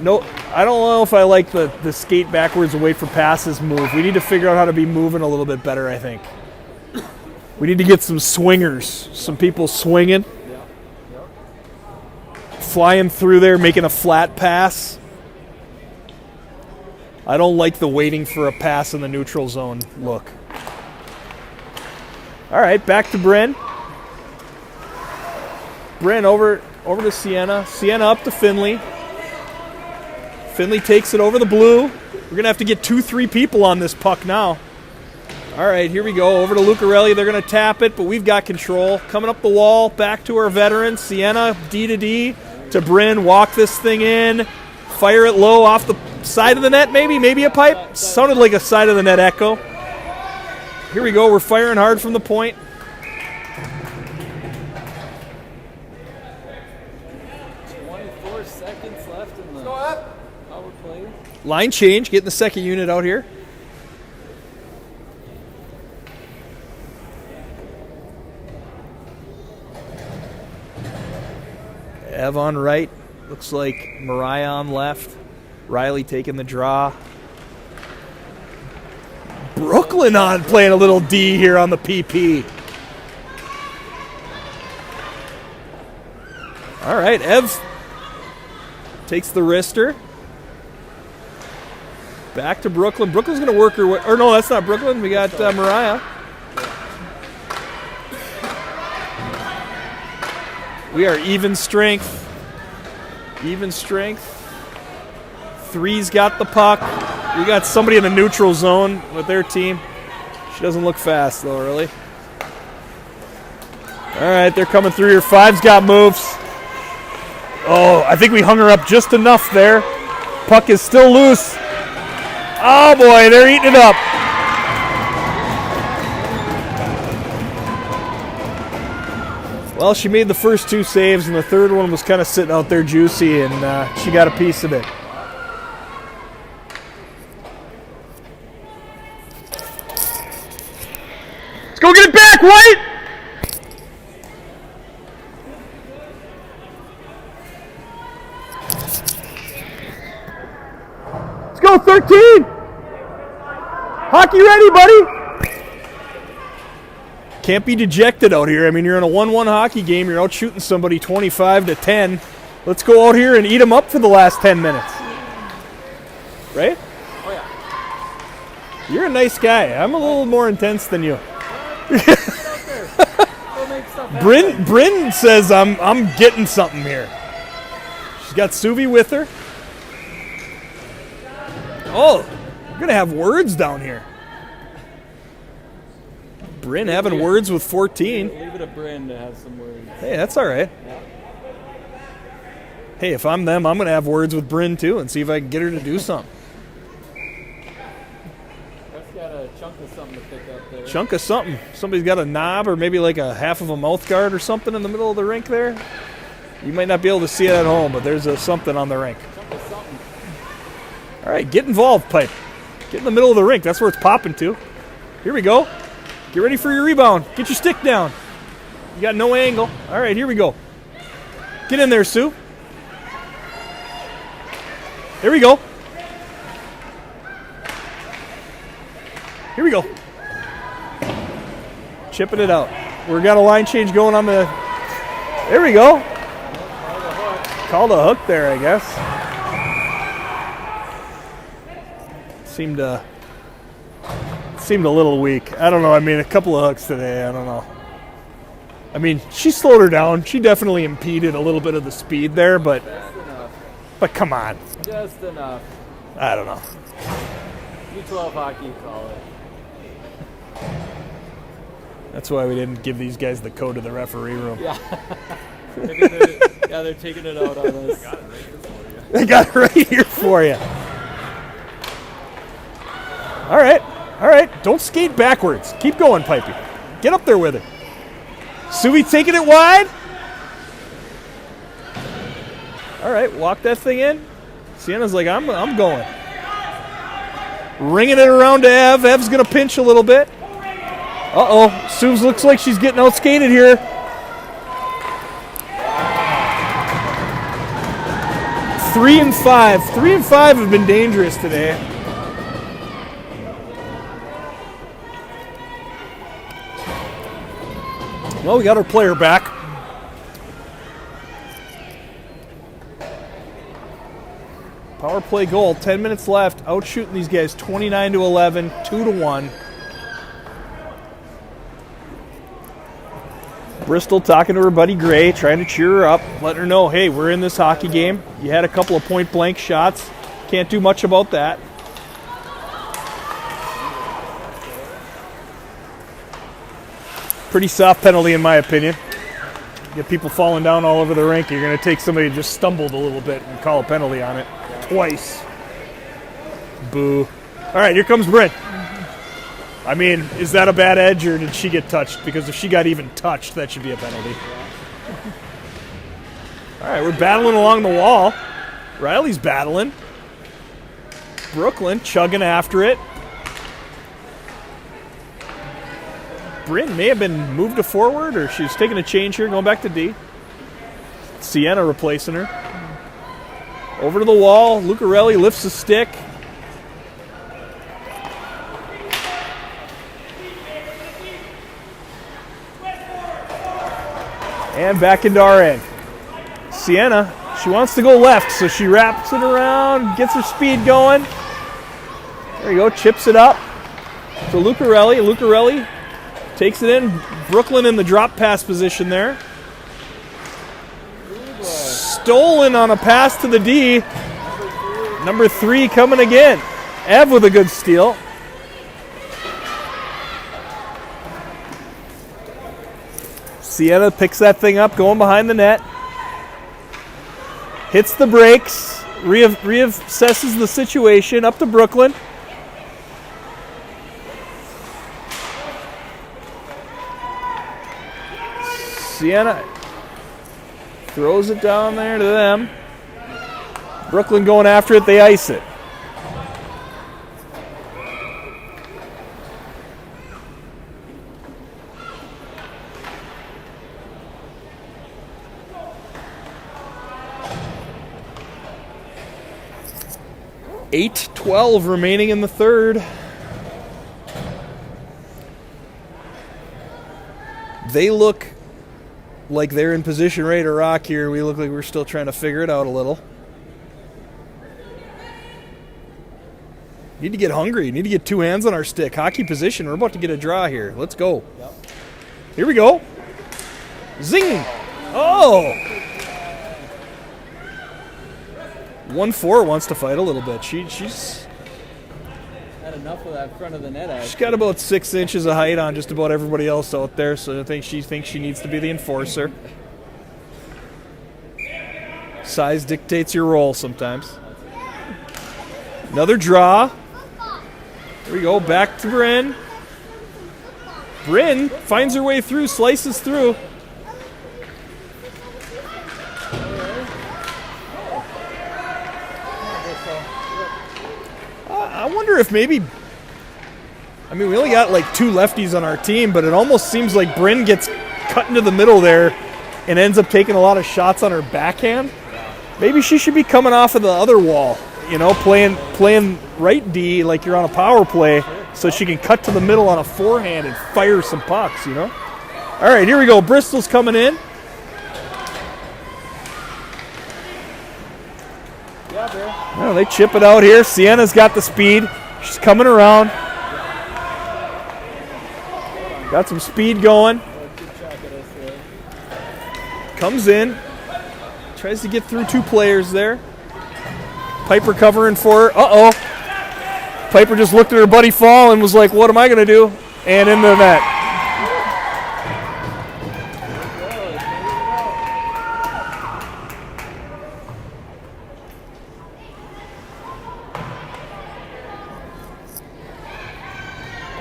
No, I don't know if I like the skate backwards and wait for passes move. We need to figure out how to be moving a little bit better, I think. We need to get some swingers, some people swinging, flying through there, making a flat pass. I don't like the waiting for a pass in the neutral zone look. All right, back to Bryn. Bryn over to Sienna. Sienna up to Finley. Finley takes it over the blue. We're going to have to get 2-3 people on this puck now. All right, here we go. Over to Lucarelli. They're going to tap it, but we've got control. Coming up the wall, back to our veterans. Sienna, D to D to Bryn. Walk this thing in. Fire it low off the side of the net, maybe a pipe. Sounded like a side of the net echo. Here we go. We're firing hard from the point. 24 seconds left in the power play. Line change. Getting the second unit out here. Ev on right. Looks like Mariah on left. Riley taking the draw. Brooklyn on playing a little D here on the PP. All right, Ev takes the wrister. Back to Brooklyn. Brooklyn's going to work her way. Or no, that's not Brooklyn. We got Mariah. We are even strength. Even strength. Three's got the puck. We got somebody in the neutral zone with their team. She doesn't look fast, though, really. All right, they're coming through here. Five's got moves. Oh, I think we hung her up just enough there. Puck is still loose. Oh, boy, they're eating it up. Well, she made the first two saves, and the third one was kind of sitting out there juicy, and she got a piece of it. Let's go get it back, White! Let's go, 13! Hockey ready, buddy! Can't be dejected out here. I mean, you're in a 1-1 hockey game. You're out shooting somebody 25-10. Let's go out here and eat them up for the last 10 minutes. Right? Oh, yeah. You're a nice guy. I'm a little more intense than you. Bryn says I'm getting something here. She's got Suvi with her. Oh, we're going to have words down here. Bryn having words with 14. Leave it to Bryn to have some words. Hey, that's all right. Yeah. Hey, if I'm them, I'm going to have words with Bryn too and see if I can get her to do something. That's got a chunk of something to pick up there. Chunk of something. Somebody's got a knob or maybe like a half of a mouth guard or something in the middle of the rink there. You might not be able to see it at home, but there's something on the rink. Chunk of something. All right, get involved, Pipe. Get in the middle of the rink. That's where it's popping to. Here we go. Get ready for your rebound. Get your stick down. You got no angle. All right, here we go. Get in there, Sue. Here we go. Here we go. Chipping it out. We've got a line change going on the... There we go. Called a hook there, I guess. Seemed a little weak. I don't know. I mean, a couple of hooks today. I don't know. I mean, she slowed her down. She definitely impeded a little bit of the speed there, but come on. Just enough. I don't know. U12 hockey, call it. That's why we didn't give these guys the code to the referee room. Yeah. They're taking it out on us. They got it right here for you. All right. All right. Don't skate backwards. Keep going, Pipey. Get up there with it. Suvi taking it wide. All right. Walk that thing in. Sienna's like, I'm going. Ringing it around to Ev. Ev's going to pinch a little bit. Uh-oh. Suves looks like she's getting outskated here. Three and five have been dangerous today. Well, we got our player back. Power play goal, 10 minutes left. Out shooting these guys 29-11, 2-1. Bristol talking to her buddy Gray, trying to cheer her up, letting her know, hey, we're in this hockey game. You had a couple of point-blank shots. Can't do much about that. Pretty soft penalty in my opinion. Get people falling down all over the rink. You're going to take somebody who just stumbled a little bit and call a penalty on it. Twice. Boo. All right, here comes Bryn. I mean, is that a bad edge or did she get touched? Because if she got even touched, that should be a penalty. All right, we're battling along the wall. Riley's battling. Brooklyn chugging after it. Bryn may have been moved to forward or she's taking a change here, going back to D. Sienna replacing her. Over to the wall. Lucarelli lifts the stick. And back into our end. Sienna, she wants to go left, so she wraps it around, gets her speed going. There you go, chips it up to Lucarelli. Lucarelli takes it in. Brooklyn in the drop pass position there. Stolen on a pass to the D. Number 3 coming again. Ev with a good steal. Sienna picks that thing up, going behind the net. Hits the brakes. Reassesses the situation. Up to Brooklyn. Sienna throws it down there to them. Brooklyn going after it. They ice it. .12 remaining in the third. They look like they're in position ready to rock here. We look like we're still trying to figure it out a little. Need to get hungry. Need to get 2 hands on our stick. Hockey position. We're about to get a draw here. Let's go. Yep. Here we go. Zing! Oh! 1-4 wants to fight a little bit. She's Had enough of that front of the net. She's got about 6 inches of height on just about everybody else out there, so I think she thinks she needs to be the enforcer. Size dictates your role sometimes. Another draw. Here we go, back to Bryn. Bryn finds her way through, slices through. I wonder if maybe, I mean, we only got like 2 lefties on our team, but it almost seems like Bryn gets cut into the middle there and ends up taking a lot of shots on her backhand. Maybe she should be coming off of the other wall, you know, playing right D like you're on a power play so she can cut to the middle on a forehand and fire some pucks, you know. All right, here we go. Bristol's coming in. Well, they chip it out here. Sienna's got the speed. She's coming around. Got some speed going. Comes in. Tries to get through 2 players there. Piper covering for her. Uh-oh. Piper just looked at her buddy fall and was like, what am I going to do? And in the net.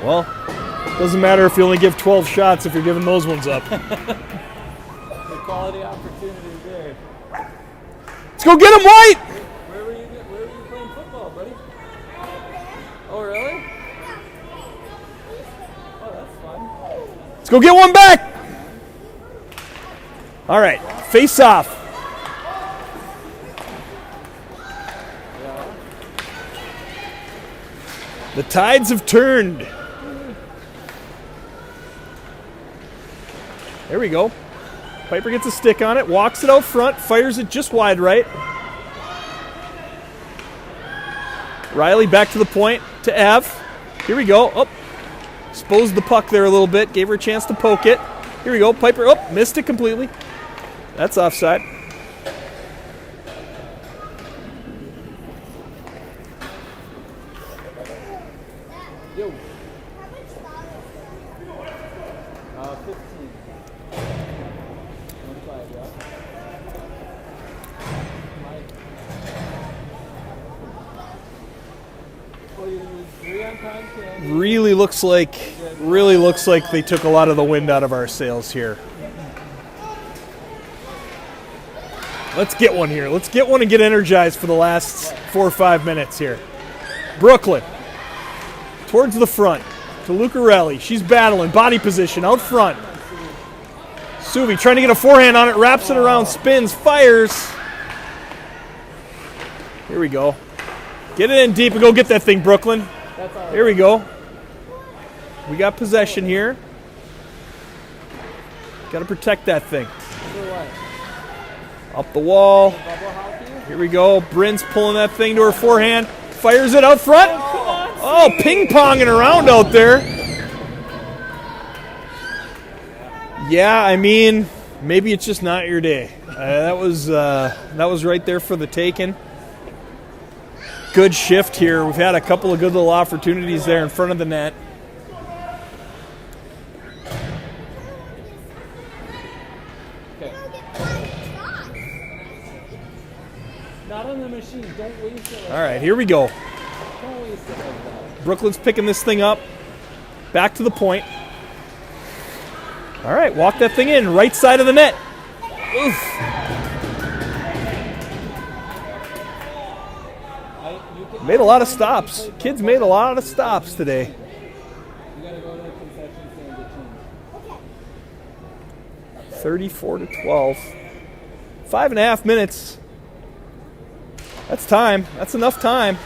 Well, doesn't matter if you only give 12 shots if you're giving those ones up. The quality opportunity there. Let's go get him, White! Where were you playing football, buddy? Oh, really? Oh, that's fun. Let's go get one back! All right, face off. The tides have turned. There we go. Piper gets a stick on it, walks it out front, fires it just wide right. Riley back to the point to Av. Here we go. Oh, exposed the puck there a little bit, gave her a chance to poke it. Here we go. Piper, oh, missed it completely. That's offside. Yo. 15. 1-5, yeah. Well, you lose 3 on time, Candy. Really looks like they took a lot of the wind out of our sails here. Let's get one here. Let's get one and get energized for the last 4 or 5 minutes here. Brooklyn. Towards the front to Lucarelli. She's battling. Body position out front. Suvi trying to get a forehand on it. Wraps it around. Spins. Fires. Here we go. Get it in deep and go get that thing, Brooklyn. Here we go. We got possession here. Got to protect that thing. Up the wall. Here we go. Bryn's pulling that thing to her forehand. Fires it out front. Oh, ping-ponging around out there. Yeah, I mean, maybe it's just not your day. That was right there for the taking. Good shift here. We've had a couple of good little opportunities there in front of the net. Not on the machine. Don't waste it. All right, here we go. Don't waste it like that. Brooklyn's picking this thing up. Back to the point. All right, walk that thing in. Right side of the net. Oof. Made a lot of stops. Kids made a lot of stops today. You gotta go to the concession stand to change. 34-12. 5.5 minutes. That's time. That's enough time.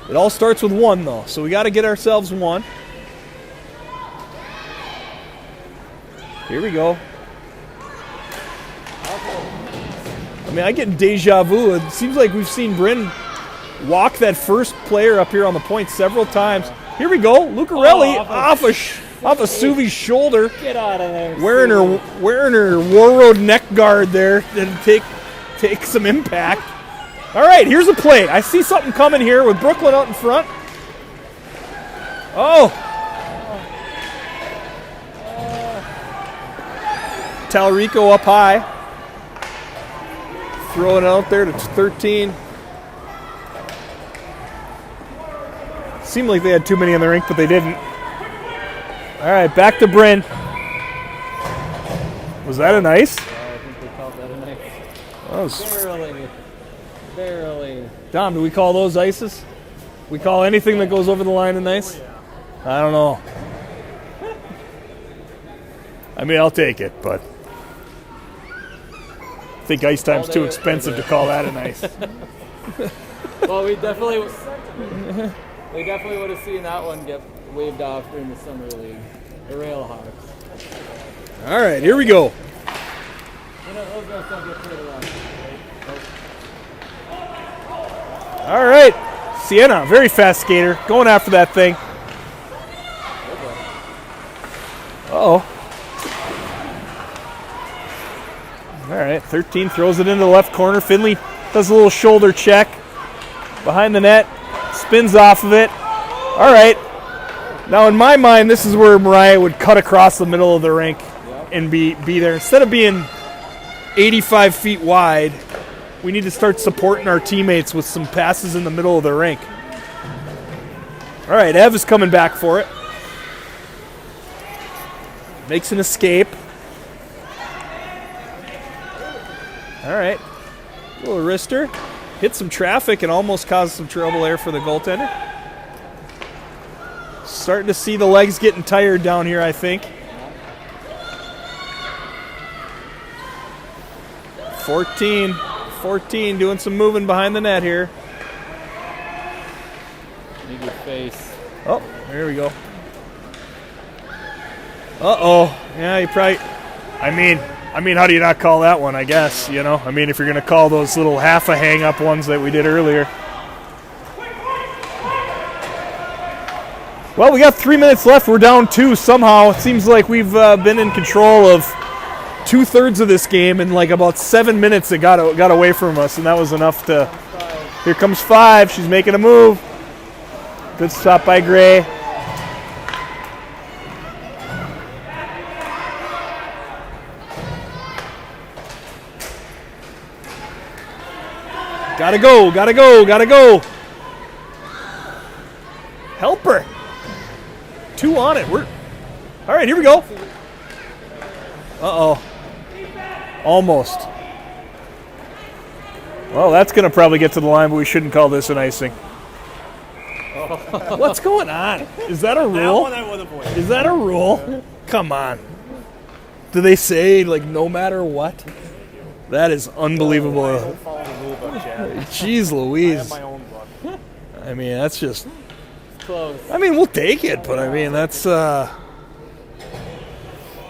It all starts with 1, though, so we got to get ourselves 1. Here we go. I mean, I get deja vu. It seems like we've seen Bryn walk that first player up here on the point several times. Here we go. Lucarelli off of Suvi's shoulder. Get out of there. Wearing her War Road neck guard there and take some impact. All right, here's a play. I see something coming here with Brooklyn out in front. Oh. Talarico up high. Throwing it out there to 13. Seemed like they had too many in the rink, but they didn't. All right, back to Bryn. Was that an ice? Yeah, I think they called that an ice. That was Barely. Dom, do we call those ices? We call anything that goes over the line an ice? I don't know. I mean, I'll take it, but I think ice time's too expensive to call that an ice. Well, we definitely would have seen that one get waved off during the summer league. The Railhawks. All right, here we go. Those guys don't get played around. All right, Sienna, very fast skater, going after that thing. Uh-oh. All right, 13 throws it into the left corner. Finley does a little shoulder check behind the net, spins off of it. All right. Now, in my mind, this is where Mariah would cut across the middle of the rink and be there. Instead of being 85 feet wide, we need to start supporting our teammates with some passes in the middle of the rink. All right, Ev is coming back for it. Makes an escape. All right. A little wrister. Hit some traffic and almost caused some trouble there for the goaltender. Starting to see the legs getting tired down here, I think. 14 doing some moving behind the net here. Need your face. Oh, there we go. Uh-oh. Yeah, you probably... I mean, how do you not call that one, I guess, you know? I mean, if you're going to call those little half a hang-up ones that we did earlier. Well, we got 3 minutes left. We're down 2 somehow. It seems like we've been in control of 2/3 of this game, and like about 7 minutes it got away from us, and that was enough to... Here comes 5. She's making a move. Good stop by Gray. Gotta go. Help her. 2 on it. All right, here we go. Uh-oh. Almost. Well, that's going to probably get to the line, but we shouldn't call this an icing. What's going on? Is that a rule? That one I would avoid. Is that a rule? Come on. Do they say, like, no matter what? That is unbelievable. I don't follow the rule book, Chad. Jeez I Louise. have my own book. I mean, that's just... Close. I mean, we'll take it, but I mean, that's...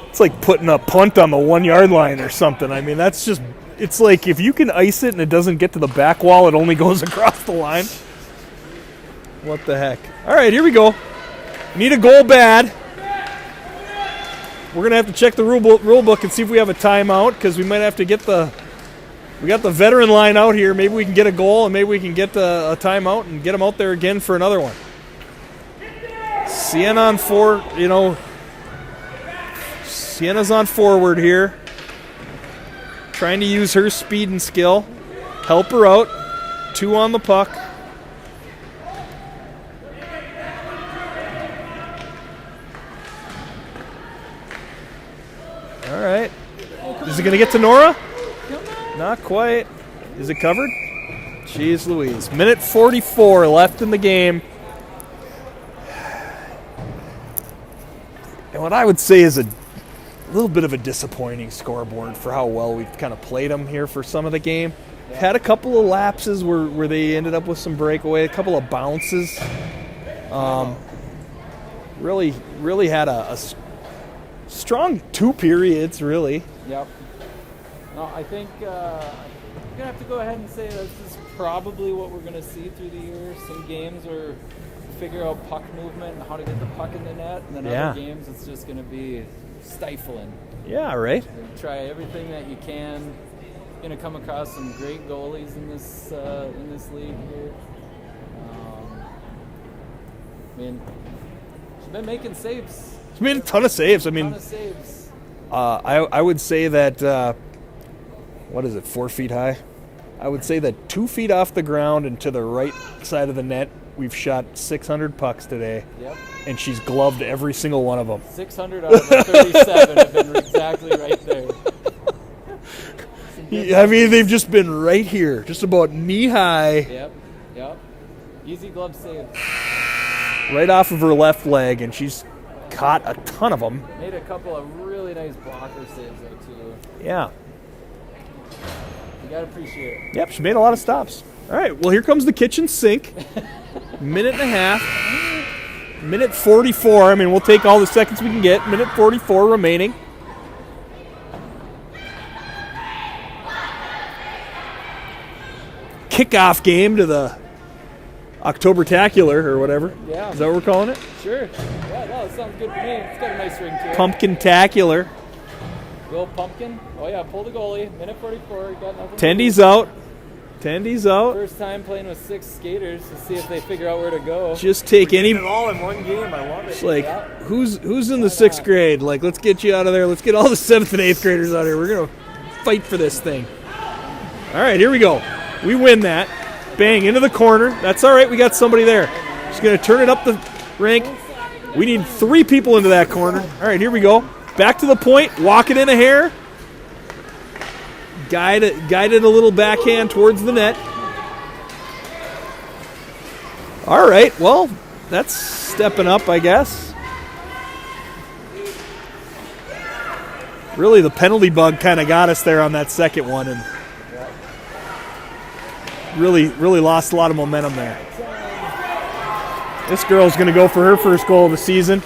It's like putting a punt on the 1 yard line or something. I mean, that's just... It's like if you can ice it and it doesn't get to the back wall, it only goes across the line. What the heck? All right, here we go. Need a goal bad. We're going to have to check the rule book and see if we have a timeout, because we might have to get the... We got the veteran line out here. Maybe we can get a goal, and maybe we can get a timeout and get them out there again for another one. Sienna on Sienna's on forward here. Trying to use her speed and skill. Help her out. 2 on the puck. All right. Is it going to get to Nora? Not quite. Is it covered? Jeez Louise. Minute 44 left in the game. And what I would say is a little bit of a disappointing scoreboard for how well we've kind of played them here for some of the game. Had a couple of lapses where they ended up with some breakaway, a couple of bounces. Really had a strong 2 periods, really. Yep. No, I think we're going to have to go ahead and say this is probably what we're going to see through the year. Some games where figure out puck movement and how to get the puck in the net, and then other games it's just going to be stifling. Yeah, right. And try everything that you can. Going to come across some great goalies in this league here. I mean, she's been making saves. She's made a ton of saves. I mean, I would say that what is it, 4 feet high? I would say that 2 feet off the ground and to the right side of the net, we've shot 600 pucks today. Yep. And she's gloved every single one of them. 600 out of the 37 have been exactly right there. I mean, they've just been right here, just about knee high. Yep. Easy glove save. Right off of her left leg, and she's caught a ton of them. Made a couple of really nice blocker saves, though, too. Yeah. You got to appreciate it. Yep, she made a lot of stops. All right, well, here comes the kitchen sink. Minute and a half. Minute 44. I mean, we'll take all the seconds we can get. Minute 44 remaining. Kickoff game to the October-tacular or whatever. Yeah. Is that what we're calling it? Sure. Yeah, no, it sounds good to me. It's got a nice ring to it. Pumpkin-tacular. The old pumpkin. Oh, yeah, pull the goalie. Minute 44. You got nothing. Tendy's out. Tendy's out. First time playing with 6 skaters to see if they figure out where to go. Just take any... It all in one game. I love it. It's like, who's in the 6th grade? Like, let's get you out of there. Let's get all the 7th and 8th graders out here. We're going to fight for this thing. All right, here we go. We win that. Bang, into the corner. That's all right. We got somebody there. Just going to turn it up the rink. We need 3 people into that corner. All right, here we go. Back to the point. Walk it in a hair. Guided a little backhand towards the net. All right, well, that's stepping up, I guess. Really, the penalty bug kind of got us there on that second one, and really lost a lot of momentum there. This girl's going to go for her first goal of the season.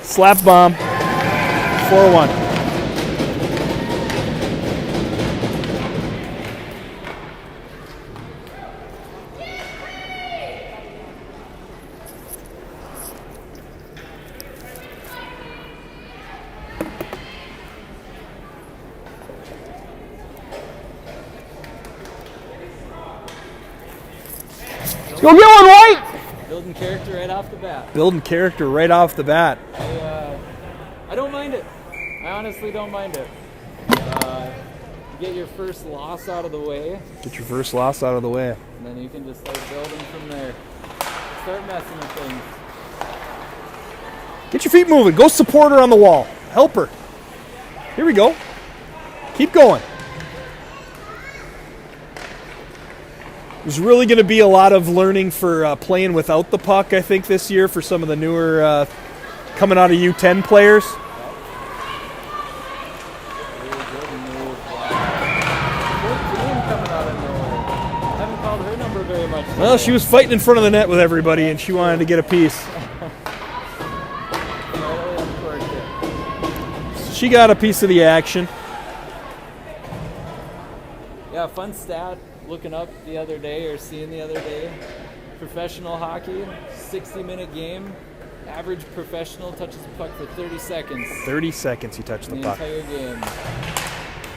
Slap bomb. 4-1. Go get one, White! Building character right off the bat. Building character right off the bat. I don't mind it. I honestly don't mind it. You get your first loss out of the way, Get your first loss out of the way. and then you can just start building from there. Start messing with things. Get your feet moving. Go support her on the wall. Help her. Here we go. Keep going. There's really going to be a lot of learning for playing without the puck, I think, this year for some of the newer coming out of U10 players. Really good move. Wow. 14 coming out of nowhere. I haven't called her number very much today. Well, she was fighting in front of the net with everybody, and she wanted to get a piece. Totally uncorked it. She got a piece of the action. Yeah, fun stat looking up the other day or seeing the other day. Professional hockey, 60-minute game. Average professional touches the puck for 30 seconds 30 seconds he touched in the the puck. entire game.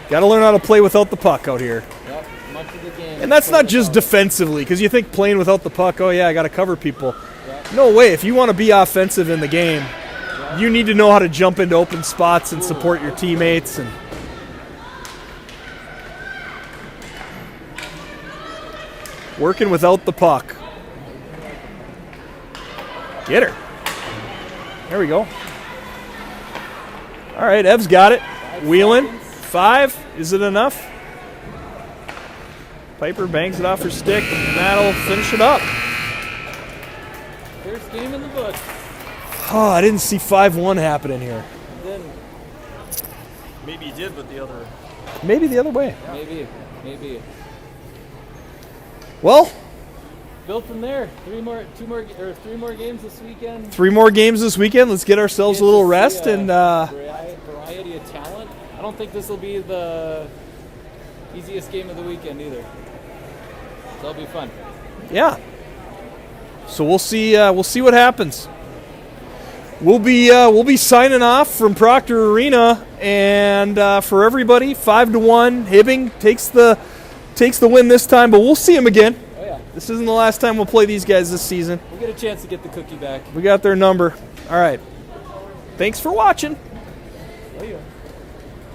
Got to learn how to play without the puck out here. Yep, much of the game. And that's not Played just out. defensively, because you think playing without the puck, oh yeah, I got to cover people. Yep. No way. If you want to be offensive in the game, you need to know how to jump into open spots and support your teammates. And working without the puck. Get her. There we go. All right, Ev's got it. Wheeling. 5. Is it enough? Piper bangs it off her stick, and that'll finish it up. First game in the book. Oh, I didn't see 5-1 happening here. Then Maybe you did, but the other. Maybe the other way. maybe. Well, Built from there. Three more games this weekend. 3 more games this weekend. Let's get ourselves a little rest and variety of talent. I don't think this will be the easiest game of the weekend either. So it'll be fun. yeah. So we'll see what happens. We'll be signing off from Proctor Arena, and for everybody, 5-1. Hibbing takes the win this time, but we'll see him again. Oh yeah, This isn't the last time we'll play these guys this season. we'll get a chance to get the cookie back. We got their number. All right. Thanks for watching. Oh yeah.